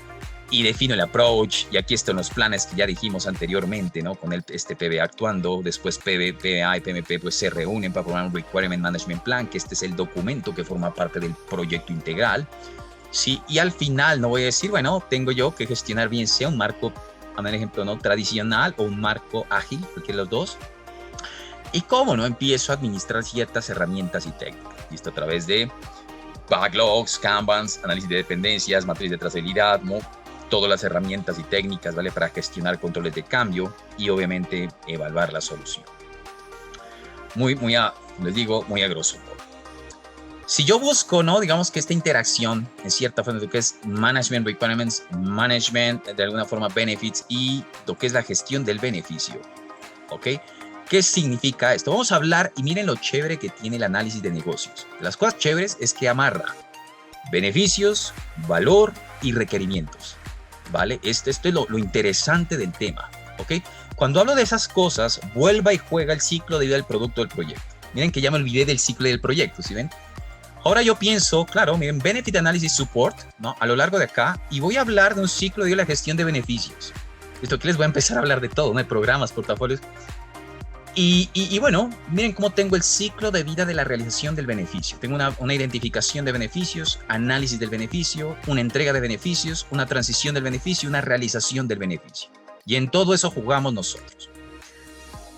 Y defino el approach, y aquí están los planes que ya dijimos anteriormente, ¿no? Con este PBA actuando, después PBA y PMP pues se reúnen para formar un Requirement Management Plan, que este es el documento que forma parte del proyecto integral. Sí, y al final no voy a decir, bueno, tengo yo que gestionar bien sea un marco, a un ejemplo, ¿no? tradicional o un marco ágil, cualquiera de los dos. Y cómo no empiezo a administrar ciertas herramientas y técnicas, ¿listo? A través de backlogs, Kanbans, análisis de dependencias, matriz de trazabilidad, ¿no? Todas las herramientas y técnicas, ¿vale? Para gestionar controles de cambio y obviamente evaluar la solución. Les digo, muy a grosso modo. Si yo busco, ¿no? Digamos que esta interacción, en cierta forma, lo que es management requirements, management, de alguna forma benefits y lo que es la gestión del beneficio, ¿ok? ¿Qué significa esto? Vamos a hablar y miren lo chévere que tiene el análisis de negocios. Las cosas chéveres es que amarra beneficios, valor y requerimientos, ¿vale? Esto es lo interesante del tema, ¿ok? Cuando hablo de esas cosas, vuelva y juega el ciclo de vida del producto del proyecto. Miren que ya me olvidé del ciclo del proyecto, ¿sí ven? Ahora yo pienso, claro, miren, Benefit Analysis Support, ¿no? A lo largo de acá, y voy a hablar de un ciclo de vida de la gestión de beneficios. Esto aquí les voy a empezar a hablar de todo, ¿no? De programas, portafolios. Y bueno, miren cómo tengo el ciclo de vida de la realización del beneficio. Tengo una identificación de beneficios, análisis del beneficio, una entrega de beneficios, una transición del beneficio, una realización del beneficio. Y en todo eso jugamos nosotros.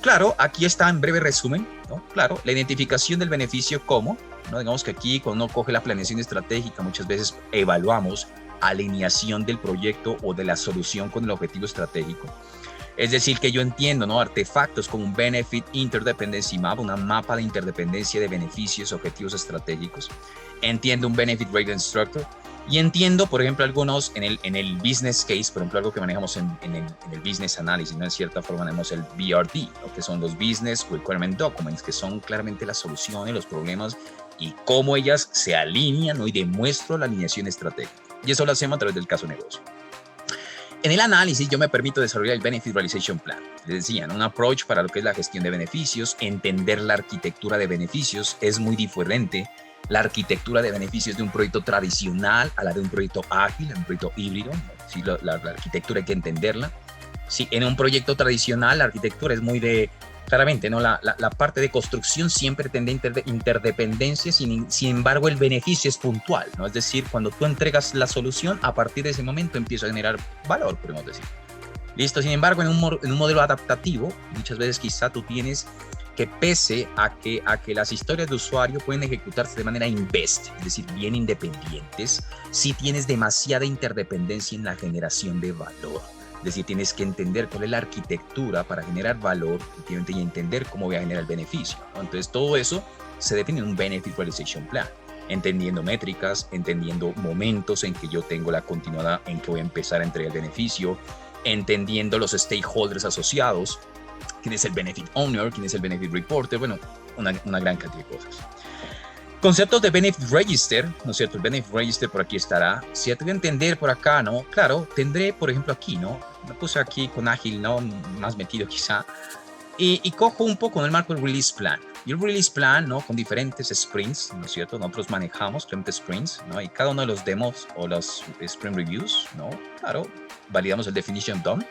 Claro, aquí está en breve resumen, ¿no? Claro, la identificación del beneficio como, ¿no? Digamos que aquí cuando uno coge la planeación estratégica, muchas veces evaluamos alineación del proyecto o de la solución con el objetivo estratégico. Es decir, que yo entiendo, ¿no? Artefactos como un Benefit Interdependency Map, una mapa de interdependencia de beneficios, objetivos estratégicos. Entiendo un Benefit Rate Structure. Y entiendo, por ejemplo, algunos en el business case, por ejemplo, algo que manejamos en el business analysis, ¿no? En cierta forma tenemos el BRD, ¿no? Que son los Business Requirement Documents, que son claramente las soluciones, los problemas y cómo ellas se alinean, ¿no? Y demuestro la alineación estratégica. Y eso lo hacemos a través del caso negocio. En el análisis yo me permito desarrollar el Benefit Realization Plan. Les decía, ¿no? Un approach para lo que es la gestión de beneficios, entender la arquitectura de beneficios es muy diferente. La arquitectura de beneficios de un proyecto tradicional a la de un proyecto ágil, un proyecto híbrido. ¿Sí? La arquitectura hay que entenderla. Sí, en un proyecto tradicional la arquitectura es muy de, claramente, ¿no? La parte de construcción siempre tiende a interdependencia, sin embargo el beneficio es puntual, ¿no? Es decir, cuando tú entregas la solución, a partir de ese momento empieza a generar valor, podemos decir. Listo, sin embargo, en un modelo adaptativo, muchas veces quizá tú tienes que pese a que las historias de usuario pueden ejecutarse de manera invest, es decir, bien independientes, si tienes demasiada interdependencia en la generación de valor. Es decir, tienes que entender cuál es la arquitectura para generar valor y entender cómo voy a generar el beneficio, ¿no? Entonces, todo eso se define en un Benefit Realization Plan, entendiendo métricas, entendiendo momentos en que yo tengo la continuidad en que voy a empezar a entregar el beneficio, entendiendo los stakeholders asociados, quién es el Benefit Owner, quién es el Benefit Reporter, bueno, una gran cantidad de cosas. Conceptos de Benefit Register, ¿no es cierto? El Benefit Register por aquí estará. Si tengo que entender por acá, ¿no? Claro, tendré, por ejemplo, aquí, ¿no? Me puse aquí con ágil, ¿no? Más metido quizá. Y cojo un poco en el marco del Release Plan. Y el Release Plan, ¿no? Con diferentes sprints, ¿no es cierto? Nosotros manejamos diferentes sprints, ¿no? Y cada uno de los demos o los sprint reviews, ¿no? Claro, validamos el Definition of Done.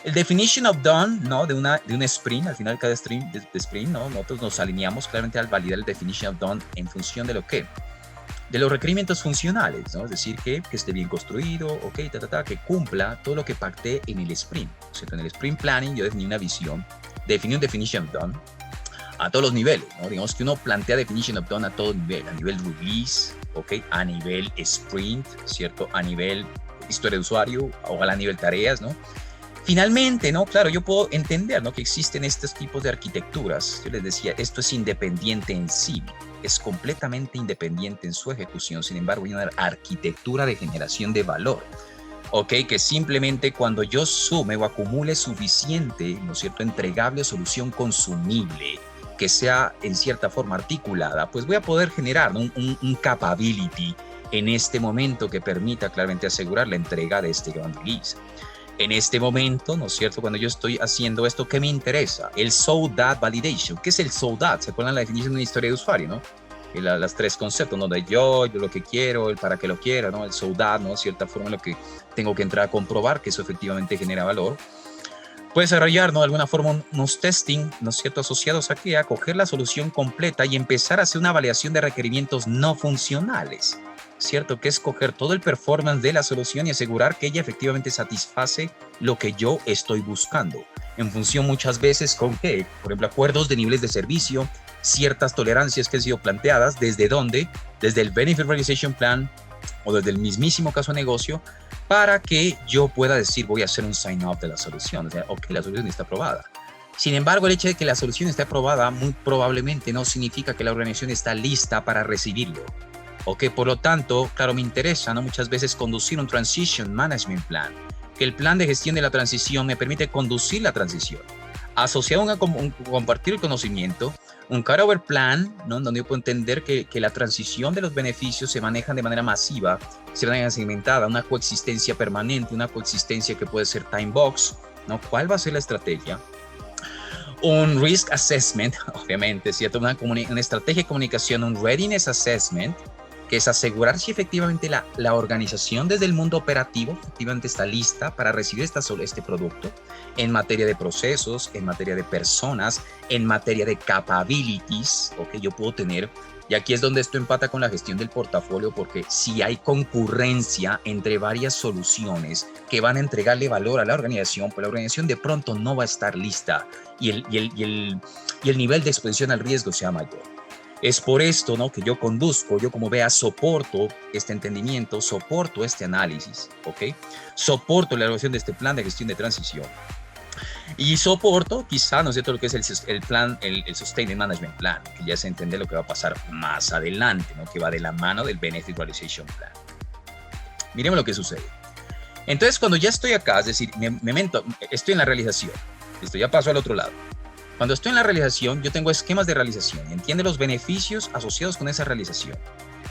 El Definition of Done, ¿no? de un sprint, al final de cada sprint, ¿no? Nosotros nos alineamos claramente al validar el Definition of Done en función de lo que, de los requerimientos funcionales, ¿no? Es decir, que esté bien construido, ok, que cumpla todo lo que pacté en el sprint. O sea, en el sprint planning yo definí una visión, definí un Definition of Done a todos los niveles, ¿no? Digamos que uno plantea Definition of Done a todo nivel, a nivel release, ok, a nivel sprint, ¿cierto? A nivel historia de usuario, o a nivel tareas, ¿no? Finalmente, ¿no? Claro, yo puedo entender, ¿no? Que existen estos tipos de arquitecturas. Yo les decía, esto es independiente en sí, es completamente independiente en su ejecución. Sin embargo, hay una arquitectura de generación de valor, ¿ok? Que simplemente cuando yo sume o acumule suficiente, ¿no es cierto?, entregable solución consumible, que sea en cierta forma articulada, pues voy a poder generar, ¿no? un capability en este momento que permita claramente asegurar la entrega de este gran release. En este momento, ¿no es cierto? Cuando yo estoy haciendo esto, ¿qué me interesa? El SODAT Validation. ¿Qué es el SODAT? ¿Se acuerdan la definición de una historia de usuario, no? Las tres conceptos, ¿no? De yo lo que quiero, el para qué lo quiero, ¿no? El SODAT, ¿no? De cierta forma, lo que tengo que entrar a comprobar que eso efectivamente genera valor. Puedes desarrollar, ¿no? De alguna forma unos testing, ¿no es cierto?, asociados aquí a coger la solución completa y empezar a hacer una validación de requerimientos no funcionales. ¿cierto? Que es coger todo el performance de la solución y asegurar que ella efectivamente satisface lo que yo estoy buscando. En función muchas veces con qué, por ejemplo, acuerdos de niveles de servicio, ciertas tolerancias que han sido planteadas, ¿desde dónde? Desde el Benefit Realization Plan o desde el mismísimo caso de negocio, para que yo pueda decir, voy a hacer un sign-off de la solución. O sea, ok, la solución está aprobada. Sin embargo, el hecho de que la solución esté aprobada muy probablemente no significa que la organización está lista para recibirlo. Ok, por lo tanto, claro, me interesa, ¿no? Muchas veces conducir un Transition Management Plan, que el plan de gestión de la transición me permite conducir la transición, asociado a compartir el conocimiento, un cutover plan, ¿no? Donde yo puedo entender que la transición de los beneficios se manejan de manera masiva, se manejan segmentada, una coexistencia permanente, una coexistencia que puede ser time box, ¿no? ¿Cuál va a ser la estrategia? Un risk assessment, obviamente, ¿cierto? Una estrategia de comunicación, un readiness assessment, que es asegurar si efectivamente la organización desde el mundo operativo efectivamente está lista para recibir este producto en materia de procesos, en materia de personas, en materia de capabilities, que yo puedo tener. Y aquí es donde esto empata con la gestión del portafolio, porque si hay concurrencia entre varias soluciones que van a entregarle valor a la organización, pues la organización de pronto no va a estar lista y el nivel de exposición al riesgo sea mayor. Es por esto, ¿no? Que yo conduzco, yo como vea, soporto este entendimiento, soporto este análisis, ¿ok? Soporto la elaboración de este plan de gestión de transición. Y soporto quizá, ¿no es cierto?, lo que es el plan, el Sustainment Management Plan, que ya se entiende lo que va a pasar más adelante, ¿no? Que va de la mano del Benefit Realization Plan. Miremos lo que sucede. Entonces, cuando ya estoy acá, es decir, estoy en la realización, esto ya pasó al otro lado. Cuando estoy en la realización, yo tengo esquemas de realización y entiende los beneficios asociados con esa realización.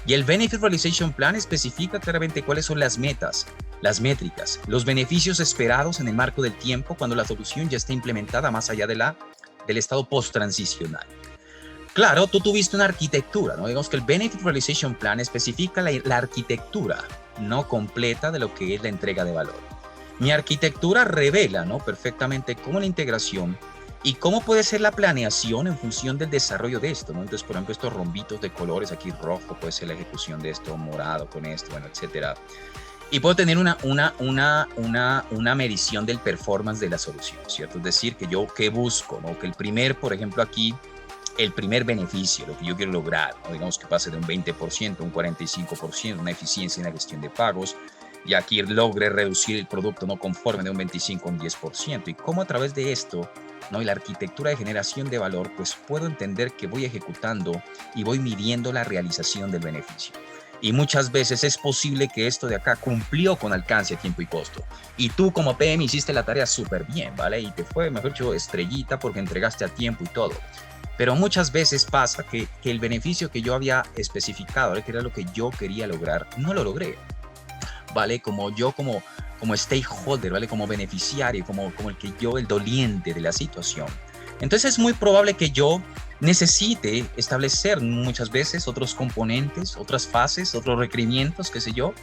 Y el Benefit Realization Plan especifica claramente cuáles son las metas, las métricas, los beneficios esperados en el marco del tiempo cuando la solución ya está implementada más allá del estado post-transicional. Claro, tú tuviste una arquitectura, ¿no? Digamos que el Benefit Realization Plan especifica la arquitectura no completa de lo que es la entrega de valor. Mi arquitectura revela, ¿no?, perfectamente cómo la integración y cómo puede ser la planeación en función del desarrollo de esto, ¿no? Entonces, por ejemplo, estos rombitos de colores, aquí rojo puede ser la ejecución de esto, morado con esto, bueno, etcétera. Y puedo tener una medición del performance de la solución, ¿cierto? Es decir, que yo, ¿qué busco?, ¿no? Que el primer, por ejemplo, aquí, el primer beneficio, lo que yo quiero lograr, ¿no? Digamos que pase de un 20%, un 45%, una eficiencia en la gestión de pagos, y aquí logre reducir el producto no conforme de un 25 a un 10%. Y cómo a través de esto, ¿no?, y la arquitectura de generación de valor, pues puedo entender que voy ejecutando y voy midiendo la realización del beneficio. Y muchas veces es posible que esto de acá cumplió con alcance, tiempo y costo. Y tú como PM hiciste la tarea súper bien, ¿vale? Y te fue, mejor dicho, estrellita porque entregaste a tiempo y todo. Pero muchas veces pasa que el beneficio que yo había especificado, ¿vale?, que era lo que yo quería lograr, no lo logré, ¿vale? Como stakeholder, ¿vale? Como beneficiario, como el doliente de la situación. Entonces es muy probable que yo necesite establecer muchas veces otros componentes, otras fases, otros requerimientos, qué sé yo,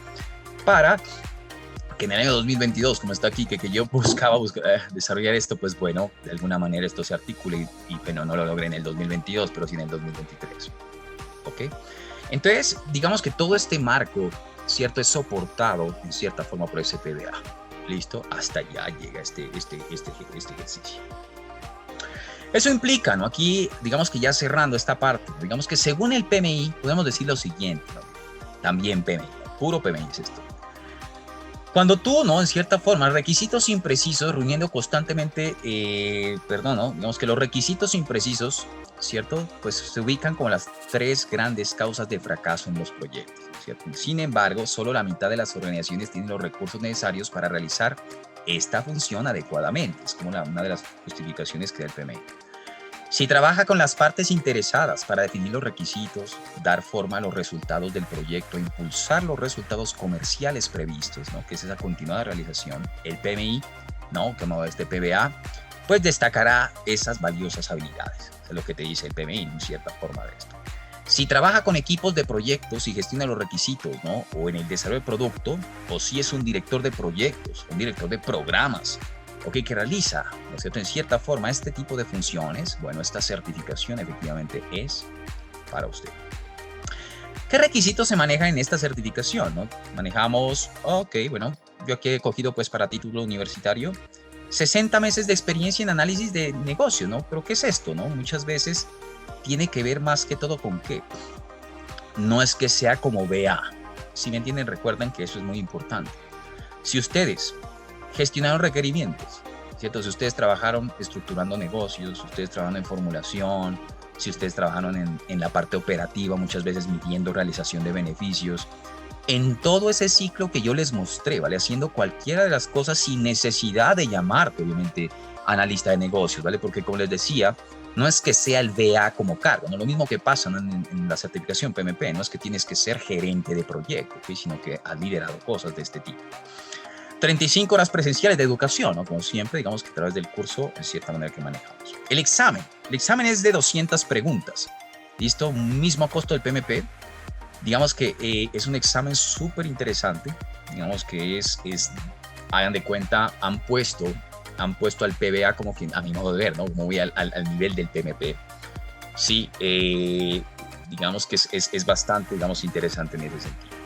para que en el año 2022, como está aquí, que yo buscaba desarrollar esto, pues bueno, de alguna manera esto se articule y bueno, no lo logré en el 2022, pero sí en el 2023. ¿Ok? Entonces, digamos que todo este marco, ¿cierto?, es soportado en cierta forma por ese PBA. ¿Listo? Hasta allá llega este ejercicio. Eso implica, ¿no? Aquí, digamos que ya cerrando esta parte, digamos que según el PMI, podemos decir lo siguiente, ¿no? También PMI, ¿no? Puro PMI es esto. Cuando tú, ¿no?, en cierta forma, requisitos imprecisos, reuniendo constantemente, ¿no? Digamos que los requisitos imprecisos, ¿cierto?, pues se ubican como las 3 grandes causas de fracaso en los proyectos, ¿cierto? Sin embargo, solo la mitad de las organizaciones tienen los recursos necesarios para realizar esta función adecuadamente. Es como una de las justificaciones que da el PMI. Si trabaja con las partes interesadas para definir los requisitos, dar forma a los resultados del proyecto, impulsar los resultados comerciales previstos, ¿no?, que es esa continuada realización, el PMI, ¿no?, como este PBA, pues destacará esas valiosas habilidades. Eso es lo que te dice el PMI, en cierta forma de esto. Si trabaja con equipos de proyectos y gestiona los requisitos, ¿no?, o en el desarrollo del producto, o si es un director de proyectos, un director de programas, que realiza, ¿no es cierto?, en cierta forma este tipo de funciones, bueno, esta certificación efectivamente es para usted. ¿Qué requisitos se manejan en esta certificación, no? Manejamos, ok, bueno, yo aquí he cogido pues para título universitario 60 meses de experiencia en análisis de negocio, ¿no? Pero ¿qué es esto, no? Muchas veces tiene que ver más que todo con qué. No es que sea como BA. Si me entienden, recuerden que eso es muy importante. Si ustedes gestionaron requerimientos, ¿cierto? Si ustedes trabajaron estructurando negocios, si ustedes trabajaron en formulación, si ustedes trabajaron en la parte operativa, muchas veces midiendo realización de beneficios, en todo ese ciclo que yo les mostré, ¿vale? Haciendo cualquiera de las cosas sin necesidad de llamarte, obviamente, analista de negocios, ¿vale? Porque como les decía, no es que sea el BA como cargo, no lo mismo que pasa, ¿no? en la certificación PMP, no es que tienes que ser gerente de proyecto, ¿okay? Sino que has liderado cosas de este tipo. 35 horas presenciales de educación, ¿no? Como siempre, digamos que a través del curso, en cierta manera que manejamos. El examen es de 200 preguntas, ¿listo? Mismo costo del PMP. Digamos que es un examen súper interesante, digamos que hagan de cuenta, han puesto al PBA como que, a mi modo de ver, ¿no? Como voy al nivel del PMP. Sí, digamos que es bastante, digamos, interesante en ese sentido.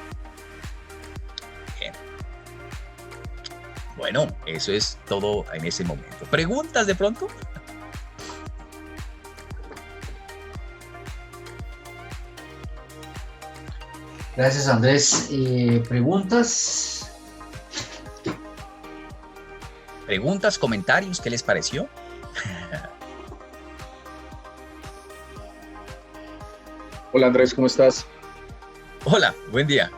Bien. Bueno, eso es todo en ese momento. ¿Preguntas de pronto? Gracias, Andrés. ¿Preguntas? ¿Preguntas, comentarios? ¿Qué les pareció? Hola Andrés, ¿cómo estás? Hola, buen día.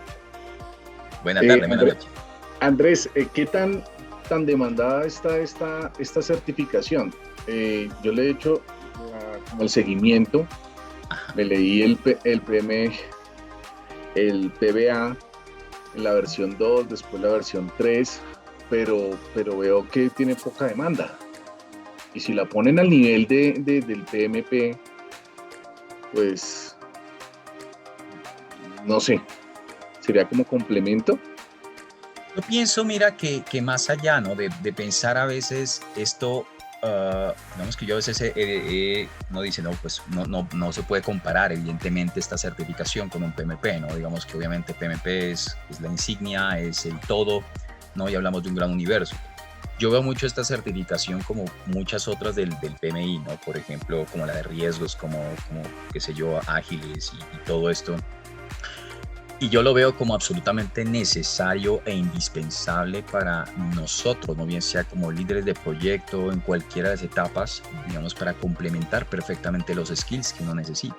Buena tarde, buena noche. Andrés, ¿qué tan demandada está esta certificación? Yo le he hecho como el seguimiento, me leí el PBA en la versión 2, después la versión 3, pero veo que tiene poca demanda. Y si la ponen al nivel del PMP, pues no sé, sería como complemento. Yo pienso, mira, que más allá, ¿no? de pensar a veces esto, digamos que yo a veces no dice, no, pues no se puede comparar evidentemente esta certificación con un PMP, ¿no? Digamos que obviamente PMP es la insignia, es el todo, ¿no? Y hablamos de un gran universo. Yo veo mucho esta certificación como muchas otras del PMI, ¿no? Por ejemplo, como la de riesgos, como qué sé yo, ágiles y todo esto. Y yo lo veo como absolutamente necesario e indispensable para nosotros, no bien sea como líderes de proyecto en cualquiera de las etapas, digamos, para complementar perfectamente los skills que uno necesita.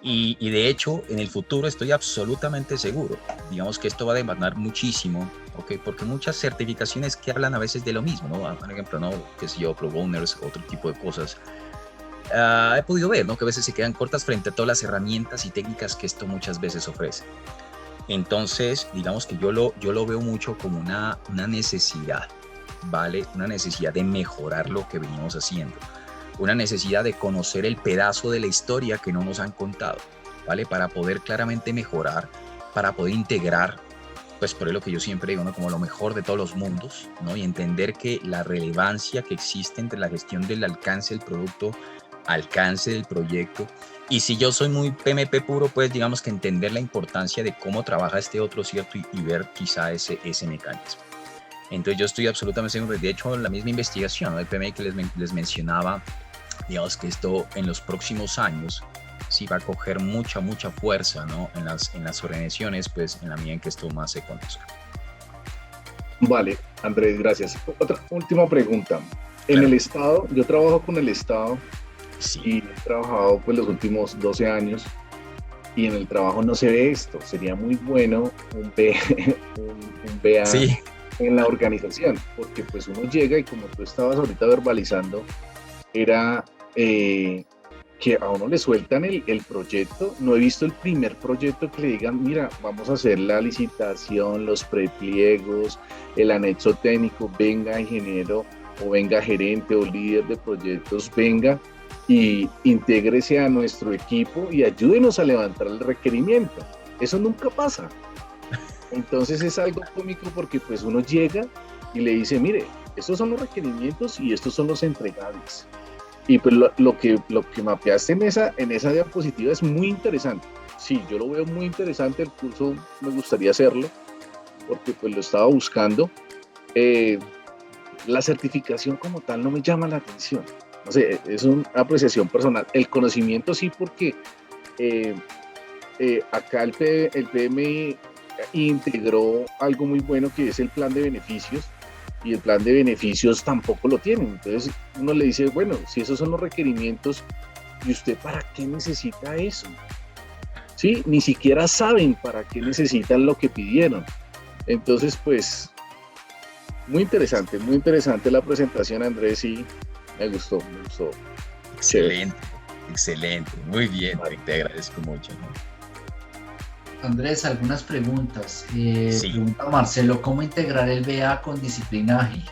Y de hecho, en el futuro estoy absolutamente seguro, digamos que esto va a demandar muchísimo, ¿okay? Porque muchas certificaciones que hablan a veces de lo mismo, ¿no? Por ejemplo, ¿no? Qué sé yo, Pro Owners, otro tipo de cosas. He podido ver, ¿no? Que a veces se quedan cortas frente a todas las herramientas y técnicas que esto muchas veces ofrece. Entonces, digamos que yo lo veo mucho como una necesidad, ¿vale? Una necesidad de mejorar lo que venimos haciendo. Una necesidad de conocer el pedazo de la historia que no nos han contado, ¿vale? Para poder claramente mejorar, para poder integrar, pues por lo que yo siempre digo, ¿no? Como lo mejor de todos los mundos, ¿no? Y entender que la relevancia que existe entre la gestión del alcance del producto, alcance del proyecto, y si yo soy muy PMP puro, pues digamos que entender la importancia de cómo trabaja este otro, ¿cierto? Y ver quizá ese mecanismo. Entonces yo estoy absolutamente seguro, de hecho la misma investigación, ¿no? del PMI que les mencionaba, digamos que esto en los próximos años sí va a coger mucha fuerza, ¿no? en las organizaciones, pues en la medida en que esto más se conozca. Vale, Andrés, gracias. Otra última pregunta. En Claro. el Estado, yo trabajo con el Estado Sí. y he trabajado pues los últimos 12 años y en el trabajo no se ve esto. Sería muy bueno un BA Sí. en la organización, porque pues uno llega y como tú estabas ahorita verbalizando, era que a uno le sueltan el proyecto. No he visto el primer proyecto que le digan, mira, vamos a hacer la licitación, los prepliegos, el anexo técnico, venga ingeniero o venga gerente o líder de proyectos, venga y intégrese a nuestro equipo y ayúdenos a levantar el requerimiento. Eso nunca pasa. Entonces es algo cómico porque pues uno llega y le dice, mire, estos son los requerimientos y estos son los entregables. Y pues lo que mapeaste en esa diapositiva es muy interesante. sí, yo lo veo muy interesante, el curso me gustaría hacerlo, porque pues lo estaba buscando. Eh, la certificación como tal no me llama la atención. No sé, es una apreciación personal. El conocimiento sí, porque eh, acá el PMI integró algo muy bueno que es el plan de beneficios, y el plan de beneficios tampoco lo tienen. Entonces uno le dice, bueno, si esos son los requerimientos, ¿y usted para qué necesita eso? ¿Sí? Ni siquiera saben para qué necesitan lo que pidieron. Entonces, pues, muy interesante la presentación, Andrés, y me gustó, me gustó. Excelente, excelente. Muy bien, Vale. te agradezco mucho, ¿no? Andrés, algunas preguntas. Sí. Pregunta Marcelo, ¿cómo integrar el BA con disciplina ágil?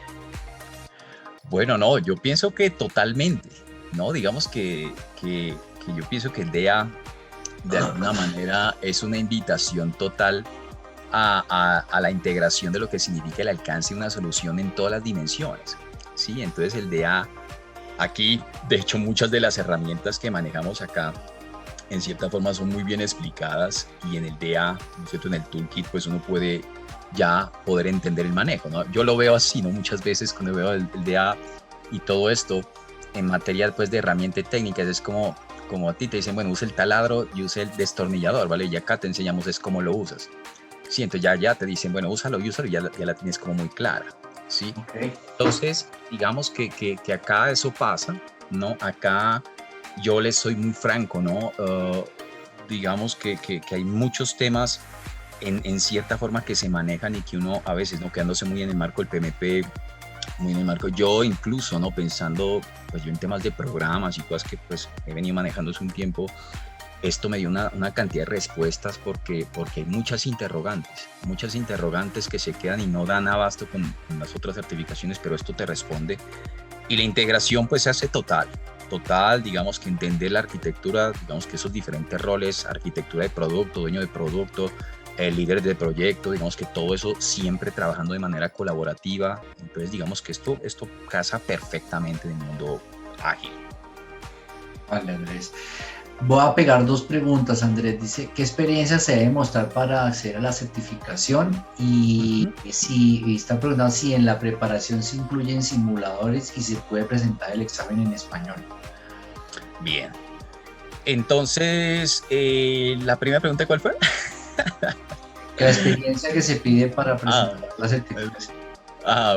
Bueno, no, yo pienso que totalmente, ¿no? Digamos que yo pienso que el DEA de alguna manera es una invitación total a la integración de lo que significa el alcance de una solución en todas las dimensiones, ¿sí? Entonces el DEA, aquí, de hecho, muchas de las herramientas que manejamos acá, en cierta forma, son muy bien explicadas, y en el DEA, ¿no es cierto? En el toolkit, pues uno puede ya poder entender el manejo, ¿no? Yo lo veo así, ¿no? Muchas veces cuando veo el DA y todo esto en materia, pues, de herramientas técnicas, es como a ti te dicen, bueno, usa el taladro y usa el destornillador, ¿vale? Y acá te enseñamos es cómo lo usas. Sí, entonces ya te dicen, bueno, úsalo y úsalo, y ya la tienes como muy clara, ¿sí? Okay. Entonces, digamos que acá eso pasa, ¿no? Acá yo les soy muy franco, ¿no? Digamos que hay muchos temas en cierta forma que se manejan, y que uno a veces, ¿no? Quedándose muy en el marco del PMP, muy en el marco, yo incluso, ¿no? Pensando, pues yo en temas de programas y cosas que pues he venido manejando hace un tiempo, esto me dio una cantidad de respuestas, porque hay muchas interrogantes que se quedan y no dan abasto con las otras certificaciones, pero esto te responde. Y la integración pues se hace total, digamos que entender la arquitectura, digamos que esos diferentes roles, arquitectura de producto, dueño de producto, líderes de proyecto, digamos que todo eso siempre trabajando de manera colaborativa. Entonces digamos que esto casa perfectamente en el mundo ágil. Vale, Andrés. Voy a pegar dos preguntas, Andrés. Dice, ¿qué experiencia se debe mostrar para acceder a la certificación? Y si está preguntando si en la preparación se incluyen simuladores y se puede presentar el examen en español. Bien. Entonces, la primera pregunta, ¿cuál fue? La experiencia que se pide para presentar la certificación.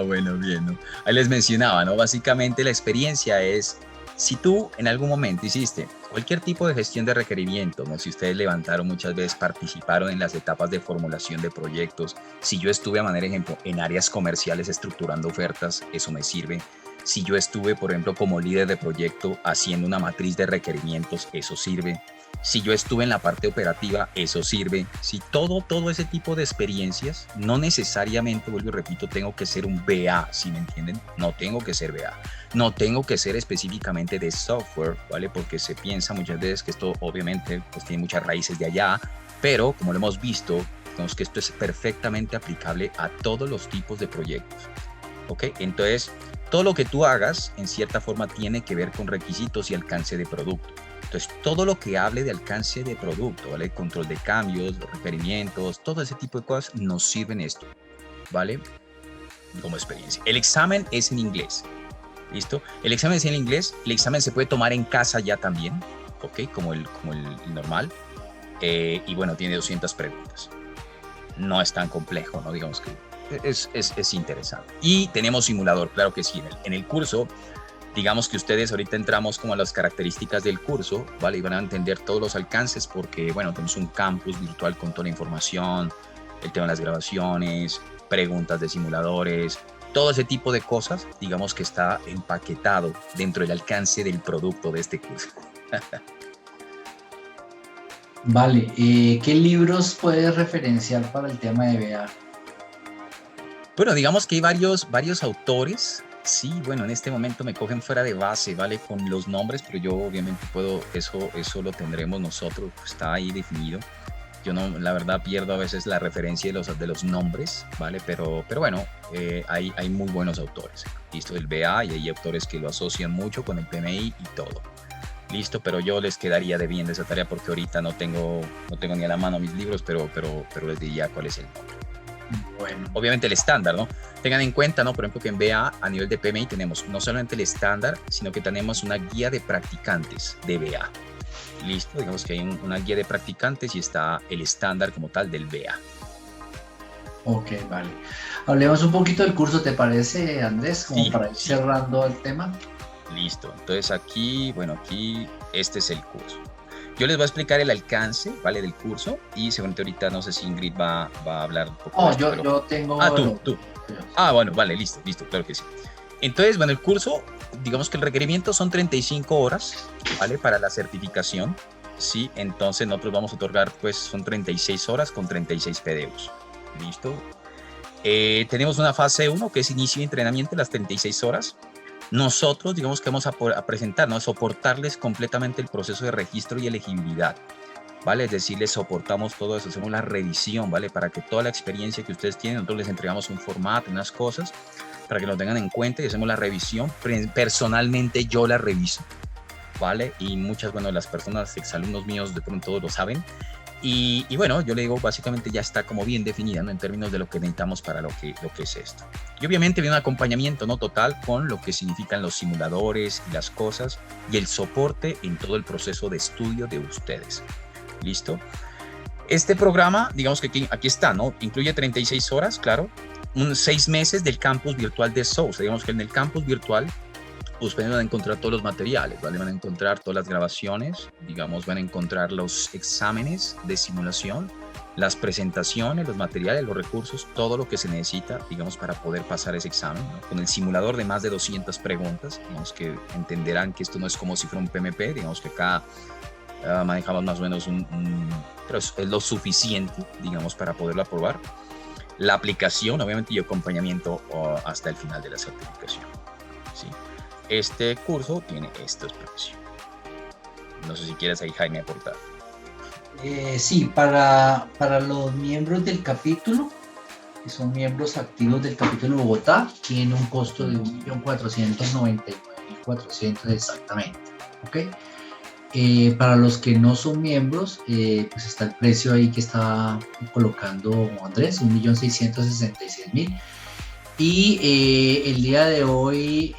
Bueno, bien, ¿no? Ahí les mencionaba, ¿no? Básicamente la experiencia es, si tú en algún momento hiciste cualquier tipo de gestión de requerimientos, ¿no? Si ustedes levantaron muchas veces, participaron en las etapas de formulación de proyectos, si yo estuve, a manera de ejemplo, en áreas comerciales estructurando ofertas, eso me sirve. Si yo estuve, por ejemplo, como líder de proyecto haciendo una matriz de requerimientos, eso sirve. Si yo estuve en la parte operativa, eso sirve. Si todo ese tipo de experiencias, no necesariamente, vuelvo y repito, tengo que ser un BA, ¿sí me entienden? No tengo que ser BA. No tengo que ser específicamente de software, ¿vale? Porque se piensa muchas veces que esto obviamente pues tiene muchas raíces de allá, pero como lo hemos visto, digamos que esto es perfectamente aplicable a todos los tipos de proyectos, ¿ok? Entonces, todo lo que tú hagas, en cierta forma, tiene que ver con requisitos y alcance de producto. Entonces, todo lo que hable de alcance de producto, ¿vale? Control de cambios, requerimientos, todo ese tipo de cosas nos sirven esto, ¿vale? Como experiencia. El examen es en inglés, ¿listo? El examen es en inglés, el examen se puede tomar en casa ya también, ¿ok? Como el normal. Y bueno, tiene 200 preguntas. No es tan complejo, ¿no? Digamos que es interesante. Y tenemos simulador, claro que sí. En el curso, digamos que ustedes ahorita entramos como a las características del curso, ¿vale? Y van a entender todos los alcances, porque, bueno, tenemos un campus virtual con toda la información, el tema de las grabaciones, preguntas de simuladores, todo ese tipo de cosas, digamos que está empaquetado dentro del alcance del producto de este curso. Vale, ¿qué libros puedes referenciar para el tema de BA? Bueno, digamos que hay varios autores. Sí, bueno, en este momento me cogen fuera de base, ¿vale? Con los nombres, pero yo obviamente puedo, eso lo tendremos nosotros, está ahí definido. Yo no, la verdad, pierdo a veces la referencia de los nombres, ¿vale? Pero bueno, hay muy buenos autores, ¿listo? Del BA, y hay autores que lo asocian mucho con el PMI y todo, Listo, pero yo les quedaría debiendo esa tarea porque ahorita no tengo ni a la mano mis libros, pero les diría cuál es el nombre. Bueno. Obviamente el estándar, ¿no? Tengan en cuenta, ¿no? Por ejemplo, que en BA a nivel de PMI tenemos no solamente el estándar, sino que tenemos una guía de practicantes de BA. Listo, digamos que hay una guía de practicantes y está el estándar como tal del BA. Ok, vale. Hablemos un poquito del curso, ¿te parece, Andrés? Como Sí, para ir cerrando el tema. Listo, entonces aquí este es el curso. Yo les voy a explicar el alcance, ¿vale? Del curso y seguramente ahorita no sé si Ingrid va a hablar un poco. Oh, de esto, yo tengo... tú. Bueno, vale, listo, claro que sí. Entonces, bueno, el curso, digamos que el requerimiento son 35 horas, ¿vale? Para la certificación, ¿sí? Entonces nosotros vamos a otorgar, pues, son 36 horas con 36 PDUs, ¿listo? Tenemos una fase 1, que es inicio de entrenamiento, las 36 horas. Nosotros, digamos que vamos a presentarnos, soportarles completamente el proceso de registro y elegibilidad, ¿vale? Es decir, les soportamos todo eso, hacemos la revisión, ¿vale? Para que toda la experiencia que ustedes tienen, nosotros les entregamos un formato, unas cosas, para que lo tengan en cuenta y hacemos la revisión. Personalmente yo la reviso, ¿vale? Y muchas, bueno, las personas, exalumnos míos, de pronto lo saben. Y bueno, yo le digo, básicamente ya está como bien definida, ¿no? En términos de lo que necesitamos para lo que es esto. Y obviamente viene un acompañamiento, ¿no? Total con lo que significan los simuladores y las cosas y el soporte en todo el proceso de estudio de ustedes. ¿Listo? Este programa, digamos que aquí está, ¿no? Incluye 36 horas, claro, 6 meses del campus virtual de SOUS. Digamos que en el campus virtual ustedes van a encontrar todos los materiales, ¿vale? Van a encontrar todas las grabaciones, digamos, van a encontrar los exámenes de simulación, las presentaciones, los materiales, los recursos, todo lo que se necesita, digamos, para poder pasar ese examen, ¿no? Con el simulador de más de 200 preguntas, digamos que entenderán que esto no es como si fuera un PMP, digamos que acá manejamos más o menos pero es lo suficiente, digamos, para poderlo aprobar. La aplicación, obviamente, y acompañamiento hasta el final de la certificación, ¿sí? Este curso tiene estos precios. No sé si quieres ahí, Jaime, aportar. Sí, para los miembros del capítulo, que son miembros activos del capítulo Bogotá, tiene un costo de 1.499.400 exactamente. ¿Ok? Para los que no son miembros, pues está el precio ahí que está colocando Andrés, 1.666.000. Y el día de hoy,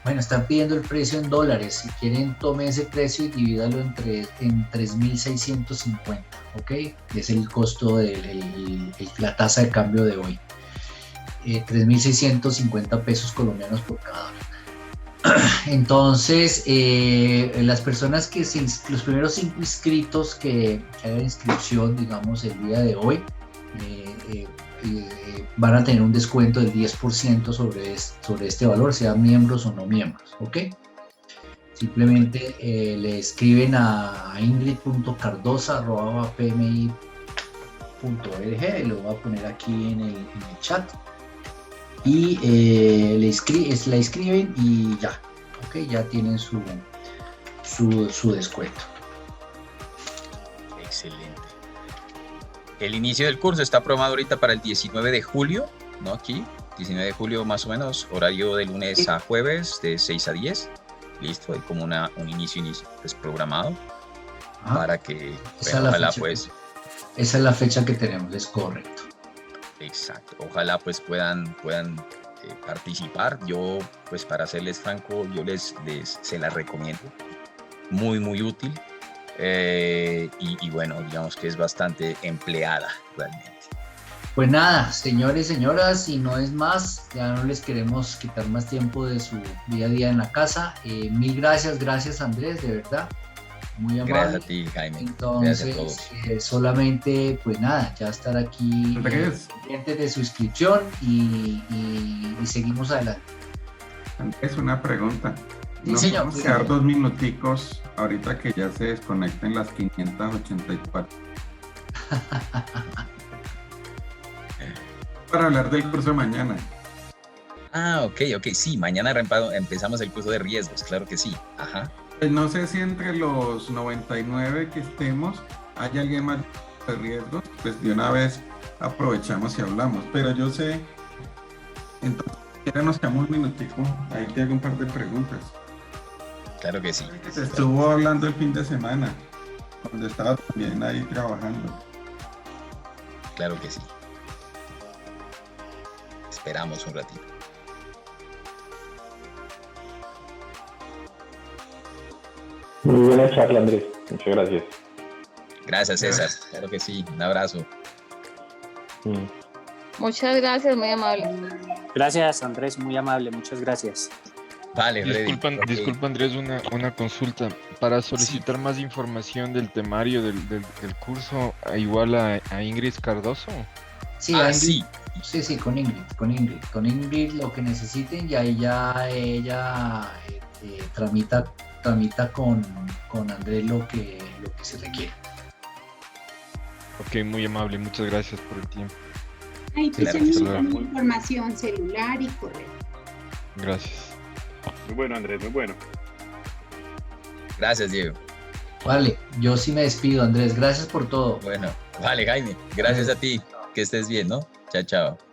bueno, están pidiendo el precio en dólares. Si quieren, tome ese precio y divídalo en 3.650, ¿ok? Es el costo de la tasa de cambio de hoy. 3.650 pesos colombianos por cada dólar. Entonces, las personas los primeros 5 inscritos que hagan inscripción, digamos, el día de hoy, van a tener un descuento del 10% sobre este valor, sean miembros o no miembros, ¿ok? Simplemente le escriben a ingrid.cardosa@pmi.org, lo voy a poner aquí en el chat, y la escriben y ya, ¿ok? Ya tienen su descuento. Excelente. El inicio del curso está programado ahorita para el 19 de julio, ¿no? Aquí, 19 de julio más o menos, horario de lunes a jueves, de 6 a 10. Listo, hay como un inicio pues, programado. Ajá. Para que, bueno, ojalá pues... Esa es la fecha que tenemos, es correcto. Exacto, ojalá pues puedan participar. Yo, pues para serles franco, yo se la recomiendo. Muy, muy útil. Y bueno, digamos que es bastante empleada realmente. Pues nada, señores y señoras, y no es más, ya no les queremos quitar más tiempo de su día a día en la casa. Mil gracias Andrés, de verdad, muy amable. Gracias a ti, Jaime. Entonces, solamente, pues nada, ya estar aquí pendientes de su inscripción y seguimos adelante. Es una pregunta. Sí, Nos señor. vamos a quedar 2 minuticos ahorita que ya se desconecten las 584. Para hablar del curso de mañana. Ok, sí, mañana empezamos el curso de riesgos, claro que sí. Ajá. Pues no sé si entre los 99 que estemos hay alguien más de riesgos, pues de una vez aprovechamos y hablamos, pero yo sé, entonces nos quedamos un minutico, ahí te hago un par de preguntas. Claro que sí. Que se estuvo hablando el fin de semana, cuando estaba también ahí trabajando. Claro que sí. Esperamos un ratito. Muy buena charla, Andrés. Muchas gracias. Gracias, César. Claro que sí. Un abrazo. Mm. Muchas gracias, muy amable. Gracias, Andrés, muy amable, muchas gracias. Vale, Freddy. Disculpa, Andrés, una consulta. Para solicitar más información del temario del curso, igual a Ingrid Cardoso. Sí, Ah, Ingrid, sí. sí, con Ingrid lo que necesiten y ahí ya ella tramita con Andrés lo que se requiere. Ok, muy amable, muchas gracias por el tiempo. Ahí pues Claro, se hasta necesita luego. información celular y correo. Gracias. Muy bueno, Andrés, muy bueno. Gracias, Diego. Vale, yo sí me despido, Andrés. Gracias por todo. Bueno, vale, Jaime. Gracias a ti. Que estés bien, ¿no? Chao, chao.